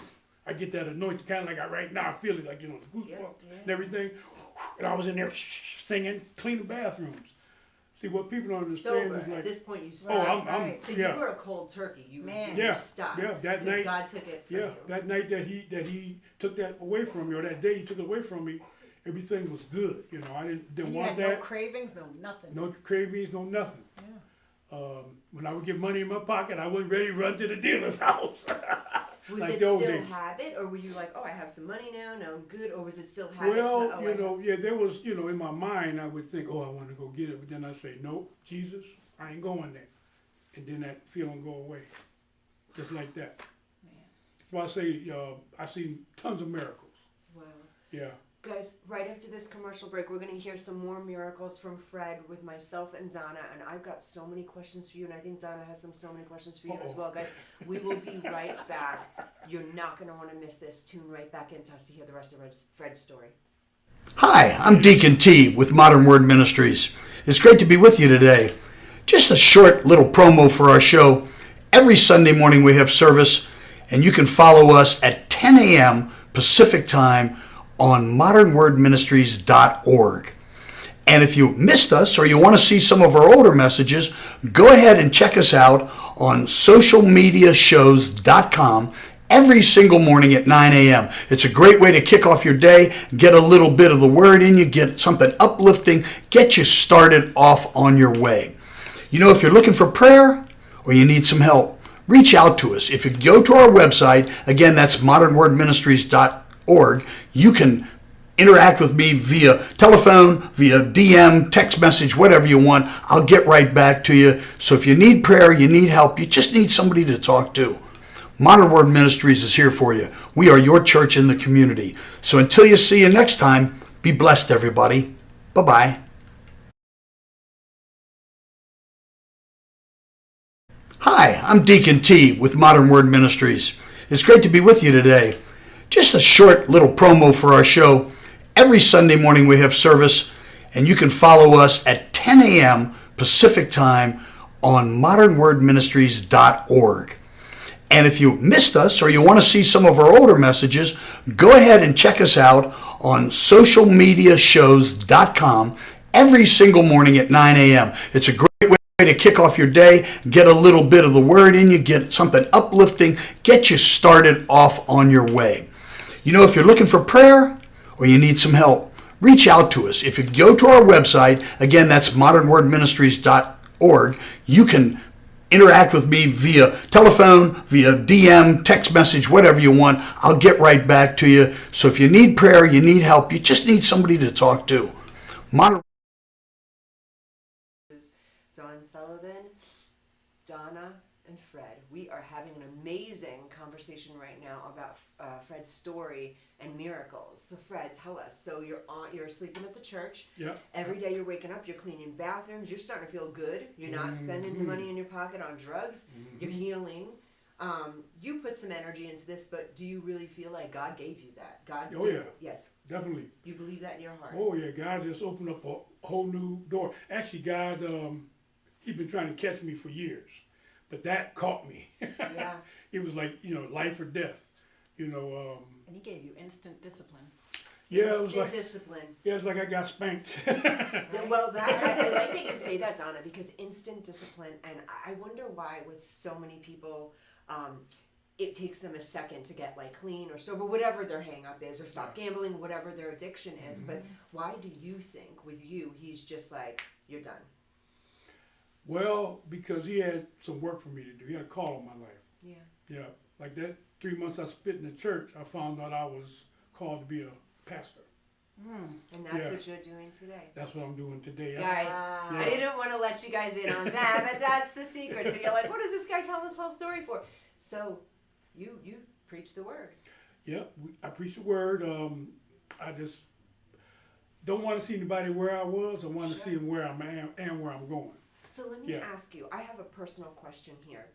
I get that anointing, kind of like I right now. I feel it, like, you know, the goosebumps Yeah. and everything. And I was in there singing, cleaning bathrooms. See, what people don't understand Sober. is like, At this point, you oh, stopped. I'm So yeah. you were a cold turkey. You Man. you Yeah, stopped. yeah, that because night- God took it from Yeah, you. that night that he took that away from me, or that day he took it away from me, everything was good. You know, I didn't And you want had that. no cravings, no nothing. No cravings, no nothing. When I would get money in my pocket, I wasn't ready to run to the dealer's house. Was like it the old still days. habit, or were you like, oh, I have some money now I'm good, or was it still habit? Well, to, oh, you know, yeah, there was, you know, in my mind, I would think, oh, I want to go get it, but then I say, nope, Jesus, I ain't going there, and then that feeling go away, just like that. That's why I say I see tons of miracles. Wow. Yeah. Guys, right after this commercial break, we're going to hear some more miracles from Fred with myself and Donna, and I've got so many questions for you, and I think Donna has so many questions for you as well, guys. We will be right back. You're not going to want to miss this. Tune right back into us to hear the rest of Fred's story. Hi, I'm Deacon T with Modern Word Ministries. It's great to be with you today. Just a short little promo for our show. Every Sunday morning we have service, and you can follow us at 10 a.m. Pacific Time on modernwordministries.org. And if you missed us or you want to see some of our older messages, go ahead and check us out on socialmediashows.com every single morning at 9 a.m. It's a great way to kick off your day, get a little bit of the word in you, get something uplifting, get you started off on your way. You know, if you're looking for prayer or you need some help, reach out to us. If you go to our website, again, that's modernwordministries.org, you can interact with me via telephone, via DM, text message, whatever you want. I'll get right back to you. So if you need prayer, you need help, you just need somebody to talk to, Modern Word Ministries is here for you. We are your church in the community. So until you see you next time, be blessed, everybody. Bye-bye. Hi, I'm Deacon T with Modern Word Ministries. It's great to be with you today. Just a short little promo for our show. Every Sunday morning we have service, and you can follow us at 10 a.m. Pacific Time on modernwordministries.org. And if you missed us or you want to see some of our older messages, go ahead and check us out on socialmediashows.com every single morning at 9 a.m. It's a great way to kick off your day, get a little bit of the word in you, get something uplifting, get you started off on your way. You know, if you're looking for prayer or you need some help, reach out to us. If you go to our website, again, that's modernwordministries.org, you can interact with me via telephone, via DM, text message, whatever you want. I'll get right back to you. So if you need prayer, you need help, you just need somebody to talk to. Modern Dawn Sullivan, Donna, and Fred. We are having an amazing conversation right now about Fred's story and miracles. So Fred, tell us. So you're sleeping at the church. Yeah. Every day you're waking up, you're cleaning bathrooms, you're starting to feel good. You're not spending the money in your pocket on drugs. You're healing. You put some energy into this, but do you really feel like God gave you that? God Oh, did. yeah. Yes. Definitely. You believe that in your heart. Oh yeah, God just opened up a whole new door. Actually, God, He'd been trying to catch me for years, but that caught me. Yeah. It was like, you know, life or death. You know. And he gave you instant discipline. Yeah, it was Instant like discipline. yeah, it's like I got spanked. Well, I like that you say that, Donna, because instant discipline, and I wonder why with so many people, it takes them a second to get like clean or sober, whatever their hang up is, or stop gambling, whatever their addiction is. But why do you think with you, he's just like, you're done? Well, because he had some work for me to do. He had a call on my life. Yeah. Yeah, like that 3 months I spent in the church, I found out I was called to be a pastor. And that's Yeah. what you're doing today. That's what I'm doing today. Guys, I didn't want to let you guys in on that, but that's the secret. So you're like, what does this guy tell this whole story for? So you preach the word. Yep, I preach the word. I just don't want to see anybody where I was. I want to Sure. see them where I am and where I'm going. So let me Yeah. ask you, I have a personal question here.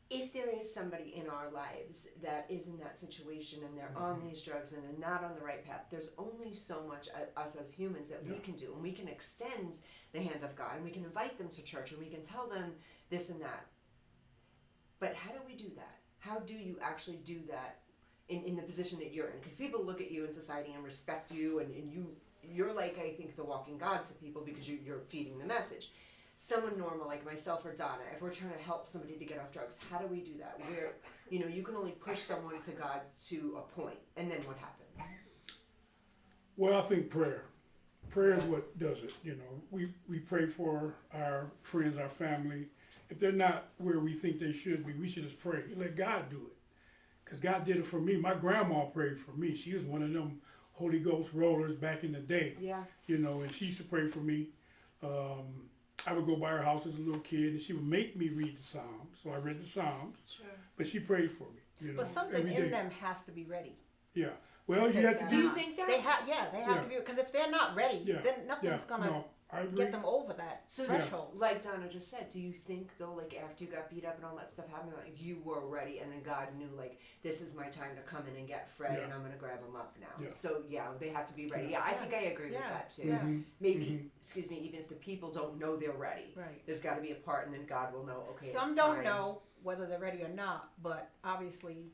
If there is somebody in our lives that is in that situation and they're on these drugs and they're not on the right path, there's only so much us as humans that we Yeah. can do. And we can extend the hand of God and we can invite them to church and we can tell them this and that. But how do we do that? How do you actually do that in the position that you're in? Because people look at you in society and respect you and you're like, I think, the walking God to people because you're feeding the message. Someone normal like myself or Donna, if we're trying to help somebody to get off drugs, how do we do that? Where, you can only push someone to God to a point, and then what happens? Well, I think prayer. Prayer is what does it. We pray for our friends, our family. If they're not where we think they should be, we should just pray. Let God do it. Because God did it for me. My grandma prayed for me. She was one of them Holy Ghost rollers back in the day. Yeah. And she used to pray for me. I would go by her house as a little kid, and she would make me read the Psalms. So I read the Psalms, Sure. but she prayed for me. But something every in day. them has to be ready. Yeah. Well, to you take have that to Do you on. think that? They have Yeah. to be, because if they're not ready, Yeah. then nothing's yeah. gonna No, I agree. get them over that So, threshold. like Donna just said, do you think though, like after you got beat up and all that stuff happened, like you were ready, and then God knew, like, this is my time to come in and get Fred, Yeah. and I'm gonna grab him up now. Yeah. So they have to be ready. Yeah. Yeah, I think I agree with Yeah. that too. Yeah. Maybe, excuse me, even if the people don't know they're ready, Right. there's got to be a part, and then God will know. Okay, Some it's don't time. know whether they're ready or not, but obviously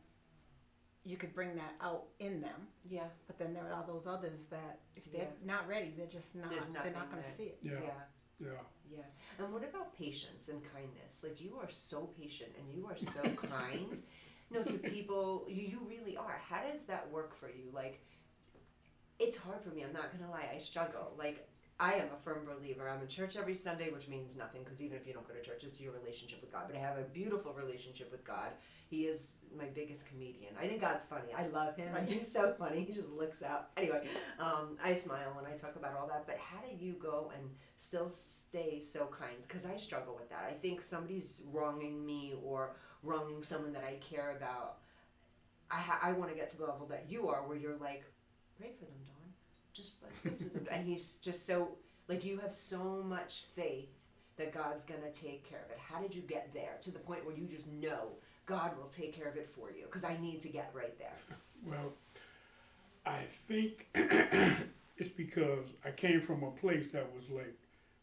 you could bring that out in them. Yeah. But then there are those others that if they're Yeah. not ready, they're just not. There's They're not nothing going to that- see it. Yeah. Yeah. Yeah. Yeah. And what about patience and kindness? Like, you are so patient and you are so kind. To people, you really are. How does that work for you? Like, it's hard for me. I'm not gonna lie. I struggle. Like, I am a firm believer. I'm in church every Sunday, which means nothing, because even if you don't go to church, it's your relationship with God. But I have a beautiful relationship with God. He is my biggest comedian. I think God's funny. I love him. Right. He's so funny. He just looks out. Anyway, I smile when I talk about all that. But how do you go and still stay so kind? Because I struggle with that. I think somebody's wronging me or wronging someone that I care about. I want to get to the level that you are, where you're like, pray for them, Dawn. Just like this with them. And he's just so, like, you have so much faith that God's going to take care of it. How did you get there to the point where you just know God will take care of it for you? Because I need to get right there. Well, I think it's because I came from a place that was like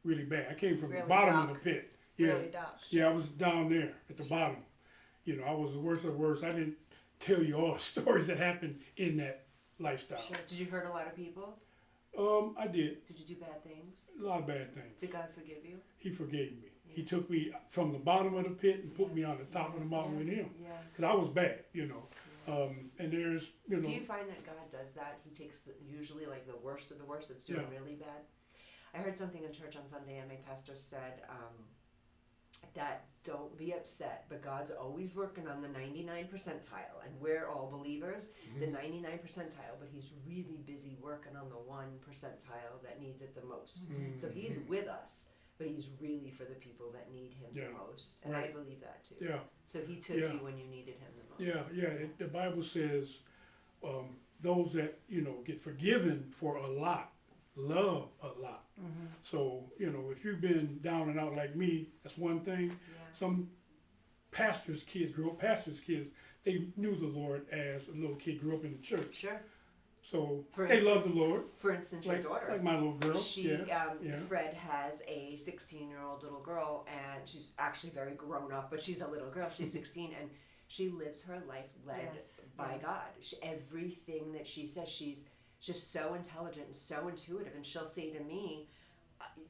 really bad. I came from Really the bottom of dark. the pit. Yeah. Really dark. Yeah, I was down there at the bottom. I was the worst of the worst. I didn't tell you all the stories that happened in that lifestyle. Sure. Did you hurt a lot of people? I did Did you do bad things? a lot of bad things. Did God forgive you? He forgave me. He took me from the bottom of the pit and put me on the top of the mountain with him. Yeah. Because I was bad, and there's, Do you find that God does that? He takes usually like the worst of the worst that's doing Yeah. really bad. I heard something in church on Sunday, and my pastor said that don't be upset, but God's always working on the 99 percentile, and we're all believers, the 99 percentile, but He's really busy working on the 1 percentile that needs it the most. So He's with us, but He's really for the people that need Him Yeah. the most, and I Right. believe that too. Yeah. So He took Yeah. you when you needed Him the Yeah, most. yeah. The Bible says those that get forgiven for a lot love a lot. So if you've been down and out like me, that's one thing. Yeah. Some pastors' kids, they knew the Lord as a little kid, grew up in the church. Sure. So For they love instance, the Lord, For instance, your like, daughter. like my little girl. She, yeah. Fred has a 16-year-old little girl, and she's actually very grown up, but she's a little girl. She's 16, and she lives her life led Yes, by yes. God. Everything that she says, she's just so intelligent and so intuitive, and she'll say to me,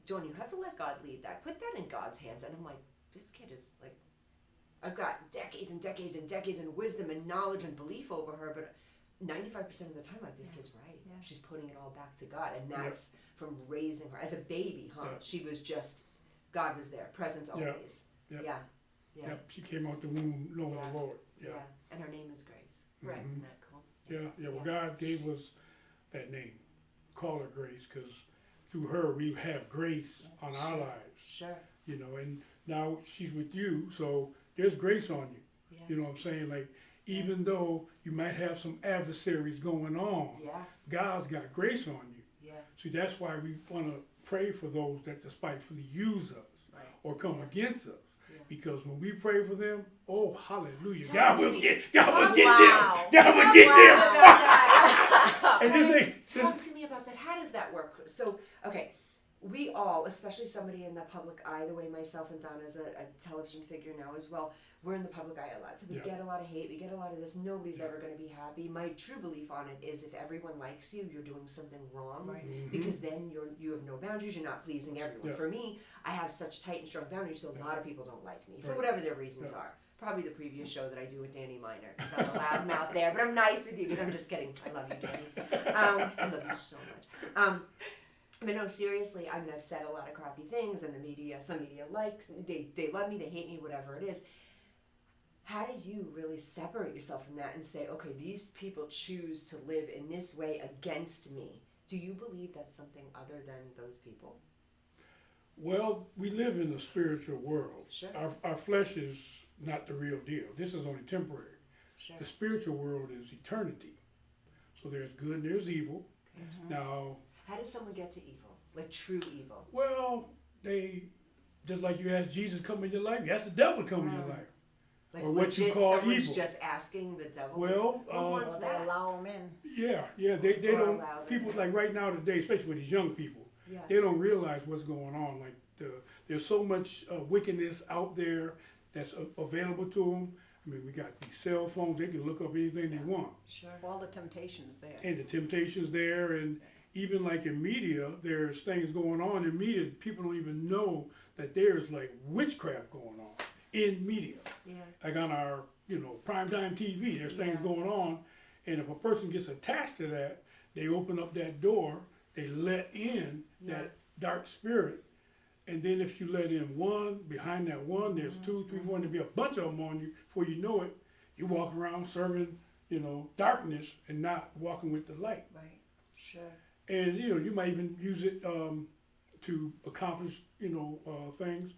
Dawn, you have to let God lead that. Put that in God's hands. And I'm like, this kid is like, I've got decades and decades and decades and wisdom and knowledge and belief over her, but 95% of the time, like, this kid's right. Yeah. She's putting it all back to God, and that's from raising her as a baby, huh? Yeah. She was just, God was there, present Yeah. always. Yeah. Yeah. Yeah. Yep, she came out the womb knowing Yeah. the Lord. Yeah. Yeah. And her name is Grace. Right. Isn't that cool? Yeah. Well, God gave us that name. Call her Grace, because through her we have grace on our lives. Sure. And now she's with you, so there's grace on you. Yeah. You know what I'm saying? Like, even though you might have some adversaries going on, Yeah. God's got grace on you. Yeah. See, that's why we want to pray for those that despitefully use us Right. or come against us. Yeah. Because when we pray for them, oh, hallelujah, Talk God to will me. get Wow. them. God will get Wow, them. about that. And this ain't, Talk to me about that. How does that work? So, okay, we all, especially somebody in the public eye, the way myself and Donna's a television figure now as well, we're in the public eye a lot. So we Yeah. get a lot of hate, we get a lot of this. Nobody's ever going to be happy. My true belief on it is if everyone likes you, you're doing something wrong. Right. Because then you have no boundaries, you're not pleasing everyone. Yeah. For me, I have such tight and strong boundaries, so a lot of people don't like me for Right. whatever their reasons Yeah. are. Probably the previous show that I do with Danny Miner, because I'm a loudmouth there, but I'm nice with you because I'm just kidding. I love you, Danny. I love you so much. But no, seriously, I mean, I've said a lot of crappy things, and the media, some media likes, they love me, they hate me, whatever it is. How do you really separate yourself from that and say, okay, these people choose to live in this way against me? Do you believe that's something other than those people? well, we live in a spiritual world. Sure. Our flesh is not the real deal. This is only temporary. Sure. The spiritual world is eternity. So there's good and there's evil. Now, How does someone get to evil? Like true evil? well, they, just like you ask Jesus come in your life, you ask the devil come in your life. Like Or what you legit call someone's evil. just asking the devil? Well, who wants Or they that? allow them in. Yeah, they Or don't, allow them. people like right now today, especially with these young people, Yeah. they don't realize what's going on. Like there's so much wickedness out there that's available to them. I mean, we got these cell phones; they can look up anything they want, Sure. All the temptations there. and the temptations there. And even like in media, there's things going on in media. People don't even know that there's like witchcraft going on in media. Yeah. Like on our primetime TV, there's things going on, and if a person gets attached to that, they open up that door, they let in that dark spirit, and then if you let in one, behind that one, there's two, three, one, there'll be a bunch of them on you. Before you know it, you walk around serving, darkness and not walking with the light. Right. Sure. And you might even use it to accomplish, things.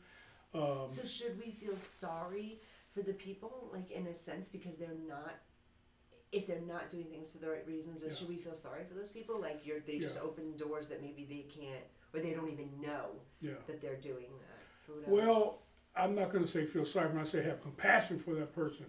So should we feel sorry for the people, like in a sense, because if they're not doing things for the right reasons, or Yeah. should we feel sorry for those people? Like they just Yeah. open doors that maybe they can't, or they don't even know Yeah. that they're doing that for whatever. Well, I'm not going to say feel sorry when I say have compassion for that person.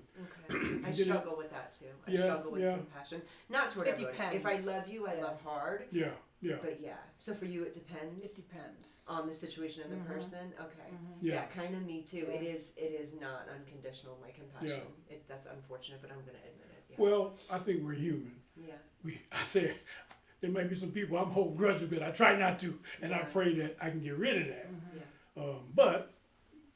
Okay. I did it- struggle with that too. I Yeah, struggle with yeah. compassion. Not toward It everyone. depends. If I love you, I Yeah. love hard. Yeah, yeah, But yeah. So for you, it It depends depends. on the situation of the person. Okay. Yeah. Yeah, kind of me too. Yeah. It is not unconditional, my compassion. That's unfortunate, but I'm gonna admit it. Yeah. Well, I think we're human. Yeah. I say there might be some people I'm holding grudges with. I try not to, and I Yeah. pray that I can get rid of that. Yeah. But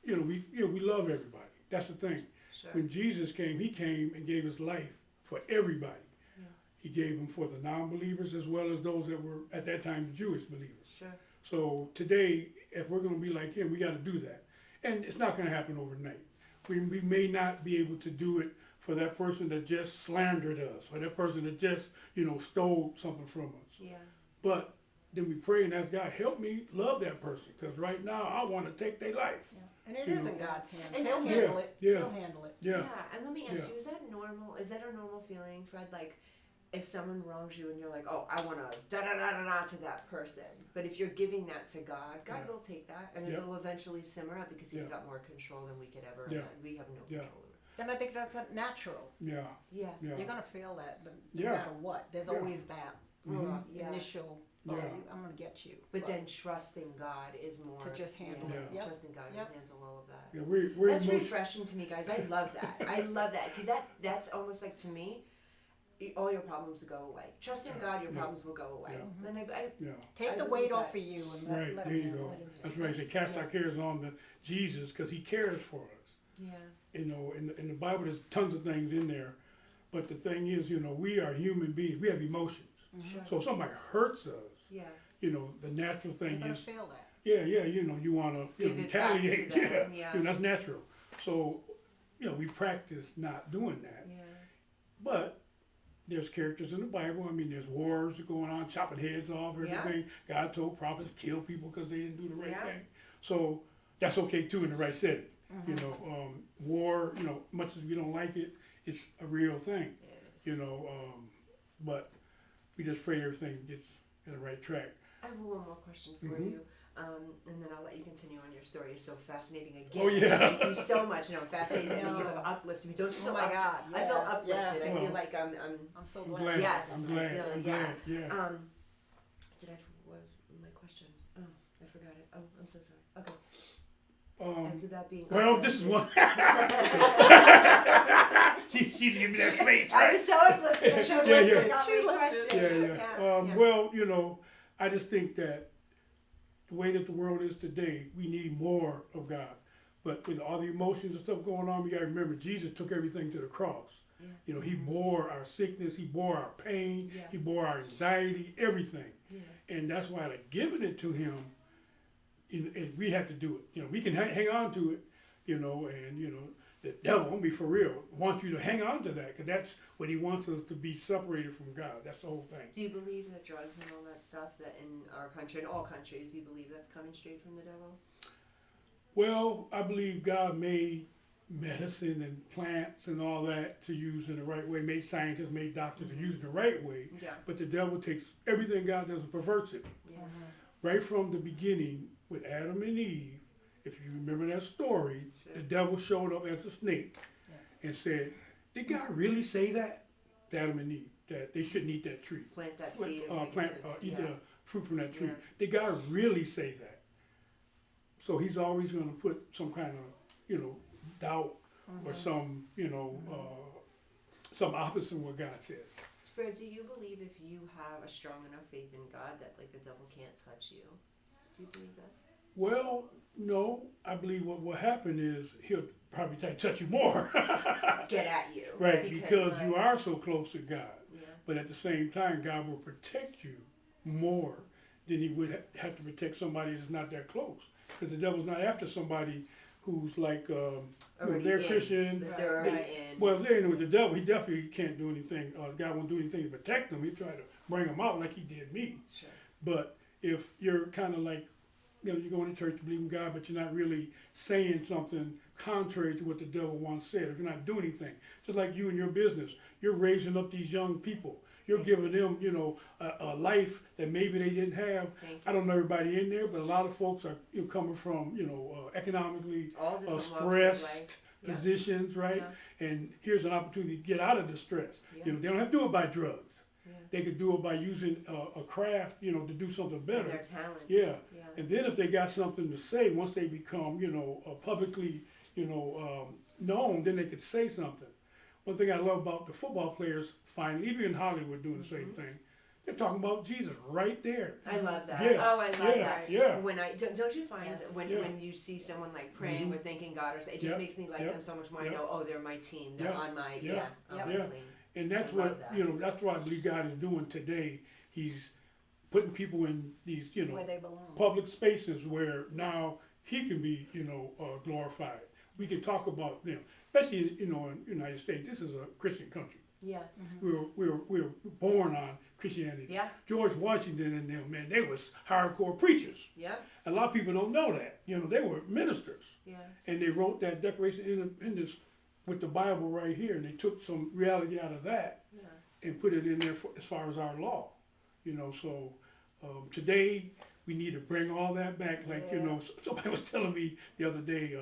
we love everybody. That's the thing. Sure. When Jesus came, he came and gave his life for everybody. Yeah. He gave them for the non-believers as well as those that were at that time Jewish believers. Sure. So today, if we're going to be like him, we got to do that. And it's not going to happen overnight. We may not be able to do it for that person that just slandered us, or that person that just, stole something from us. Yeah. But then we pray and ask God, help me love that person, because right now I want to take their life. Yeah. And it You is know. in God's hands. And- He'll and- handle it. Yeah. He'll handle it. Yeah. And let me ask Yeah. you, is that normal? Is that a normal feeling, Fred? Like, if someone wrongs you and you're like, oh, I want to da da da da da to that person. But if you're giving that to God, God Yeah. will take that, and Yeah. it'll eventually simmer up because He's Yeah. got more control than we could ever. Yeah. We have no Yeah. control over it. Then I think that's natural. Yeah, Yeah. yeah. You're gonna feel that, but no Yeah. matter what, there's Yeah. always that Yeah. initial. Oh, Yeah. I'm gonna get you. But then trusting God is more To just handle it. Yeah. Trusting God Yep. will handle all of that. Yeah, we're That's emotional. refreshing to me, guys. I love that. I love that because that's almost like, to me, all your problems will go away. Trusting God, your Yeah. problems will go away. Yeah. Then I Yeah, take I the believe weight that. off of you and right, let there him you handle go. it. That's right. They cast our cares on to Jesus because he cares for us. yeah. In the Bible, there's tons of things in there. But the thing is, we are human beings. We have emotions. Sure. So if somebody hurts us, Yeah. the natural You're thing gonna is, feel that. yeah, you want to Give it back to retaliate. them, Yeah, yeah. that's natural. So, we practice not doing that. Yeah. But there's characters in the Bible. I mean, there's wars going on, chopping heads off, Yeah. everything. God told prophets kill people because they didn't do the right Yeah. thing. So that's okay too in the right setting. You know, war. You know, much as we don't like it, it's a real thing. You know, but we just pray everything gets in the right track. I have one more question for Mhm. you, and then I'll let you continue on your story. It's so fascinating again. Oh, yeah. Thank you so much. And I'm fascinated that you have uplifted me. Don't you Oh feel my God, I feel yeah, uplifted. yeah. I feel Well, like I'm I'm so I'm glad. glad. Yes, I'm glad. I feel I'm it, glad. Yeah. did what was my question? Oh, I forgot it. Oh, I'm so sorry. Okay. It was about being Well, this is uplifted. one. she gave me that face. I Right? was so uplifted. I just Yeah, yeah. forgot She's my lifted. question. Yeah. Well, you know, I just think that the way that the world is today, we need more of God. But with all the emotions and stuff going on, we got to remember Jesus took everything to the cross. Yeah. You know, he bore our sickness, he bore our pain, Yeah. he bore our anxiety, everything. Yeah. And that's why, like, giving it to him, and we have to do it. You know, we can hang on to it, you know, and, you know, the devil, I'm gonna be for real, wants you to hang on to that, because that's what he wants us to be separated from God. That's the whole thing. Do you believe that drugs and all that stuff that in our country, in all countries, do you believe that's coming straight from the devil? Well, I believe God made medicine and plants and all that to use in the right way, made scientists, made doctors to use it the right way, Yeah. but the devil takes everything God does and perverts it. Yeah. Right from the beginning with Adam and Eve, if you remember that story, Sure. the devil showed up as a snake and said, did God really say that? To Adam and Eve, that they shouldn't eat that tree. Plant that seed. and make it to- Eat yeah. the fruit from that tree. Yeah. Did God really say that? So he's always going to put some kind of, you know, doubt or some, you know, some opposite of what God says. Fred, do you believe if you have a strong enough faith in God that like the devil can't touch you? Do you believe that? Well, no, I believe what will happen is he'll probably try to touch you more. Get at you. Right, because you are so close to God. Yeah. But at the same time, God will protect you more than he would have to protect somebody that's not that close. Because the devil's not after somebody who's like, Already they're in. Christian. If they're already in. Well, if they're in with the devil, he definitely can't do anything. God won't do anything to protect them. He'll try to bring them out like he did me. Sure. But if you're kind of like, you know, you're going to church to believe in God, but you're not really saying something contrary to what the devil once said, if you're not doing anything, just like you in your business, you're raising up these young people. You're giving them, you know, a life that maybe they didn't have. Thank you. I don't know everybody in there, but a lot of folks are coming from, you know, economically All different walks of stressed life. Yeah. positions, right? And here's an opportunity to get out of the stress. Yeah. You know, they don't have to do it by drugs. Yeah. They could do it by using a craft, you know, to do something And better. their talents. Yeah. Yeah. And then if they got something to say, once they become, you know, publicly, you know, known, then they could say something. One thing I love about the football players, finally, even in Hollywood doing the same thing, they're talking about Jesus right there. I love that. Yeah. Oh, I love Yeah, that. yeah. When don't you find Yes. when Yeah. when you see someone like praying or thanking God, or it just Yep. makes me like Yep. them so much more. Yep. I know, oh, they're my team. They're Yep. on my Yep. yeah. Yep. I'm Yeah. clean. And that's I love what, that. you know, that's what I believe God is doing today. He's putting people in these, you know, Where they belong. public spaces where now he can be, you know, glorified. We can talk about them, especially, you know, in the United States. This is a Christian country. Yeah. We were born on Christianity. Yeah. George Washington and them, man, they was hardcore preachers. Yeah. A lot of people don't know that. You know, they were ministers. Yeah. And they wrote that Declaration of Independence with the Bible right here, and they took some reality out of that Yeah. and put it in there for, as far as our law. You know, so today we need to bring all that back. Like, you know, somebody was telling me the other day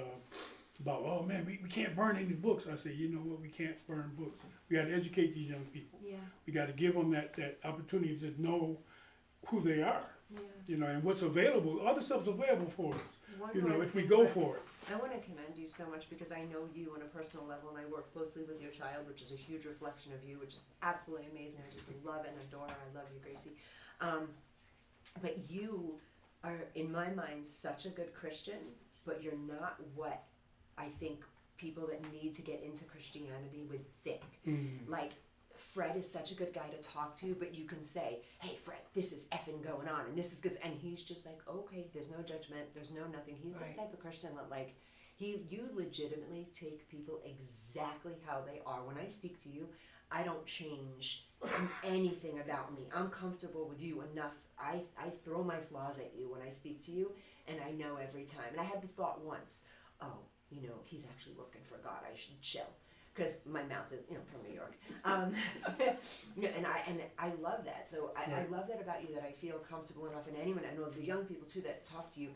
about, oh man, we can't burn any books. I said, you know what, we can't burn books. We got to educate these young people. Yeah. We got to give them that opportunity to know who they are. Yeah. You know, and what's available. All the stuff's available for us. One You know, more if we thing, go Fred. for it. I want to commend you so much because I know you on a personal level, and I work closely with your child, which is a huge reflection of you, which is absolutely amazing. I just love and adore her. I love you, Gracie. But you are, in my mind, such a good Christian, but you're not what I think people that need to get into Christianity would think. Like, Fred is such a good guy to talk to, but you can say, hey, Fred, this is effing going on, and this is good. And he's just like, okay, there's no judgment, there's no nothing. He's this type of Christian that, like, you legitimately take people exactly how they are. When I speak to you, I don't change anything about me. I'm comfortable with you enough. I throw my flaws at you when I speak to you, and I know every time. And I had the thought once, oh, you know, he's actually working for God. I should chill. Because my mouth is, you know, from New York. Yeah, and I love that. So I love that about you, that I feel comfortable enough, and anyone, I know the young people too that talk to you,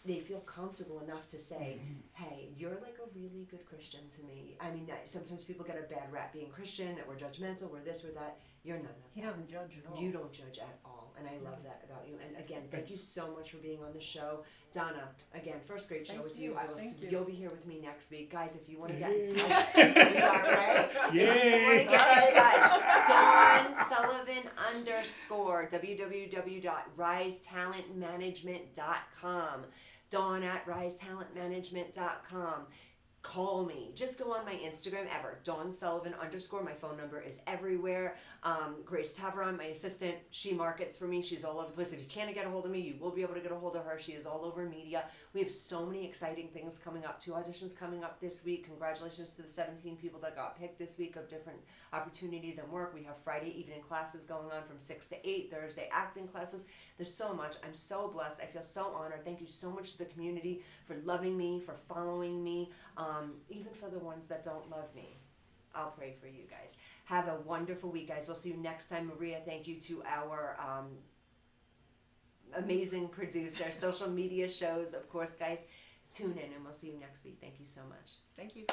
they feel comfortable enough to say, hey, you're like a really good Christian to me. I mean, sometimes people get a bad rap being Christian, that we're judgmental, we're this, we're that. You're none of that. He doesn't judge at all. You don't judge at all, and I love that about you. And again, thank you so much for being on the show, Donna. Again, first great show Thank with you. you. I will. Thank you. You'll be here with me next week, guys. If you want to get in touch, we are right. Yeah. If you want to get in touch, Dawn Sullivan _ www.risetalentmanagement.com. Dawn at risetalentmanagement.com. Call me. Just go on my Instagram Dawn Sullivan _ My phone number is everywhere. Grace Tavaron, my assistant, she markets for me. She's all over the place. If you can't get a hold of me, you will be able to get a hold of her. She is all over media. We have so many exciting things coming up. 2 auditions coming up this week. Congratulations to the 17 people that got picked this week of different opportunities and work. We have Friday evening classes going on from 6 to 8, Thursday acting classes. There's so much. I'm so blessed. I feel so honored. Thank you so much to the community for loving me, for following me, even for the ones that don't love me. I'll pray for you guys. Have a wonderful week, guys. We'll see you next time. Maria, thank you to our amazing producer, social media shows. Of course, guys, tune in and we'll see you next week. Thank you so much. Thank you.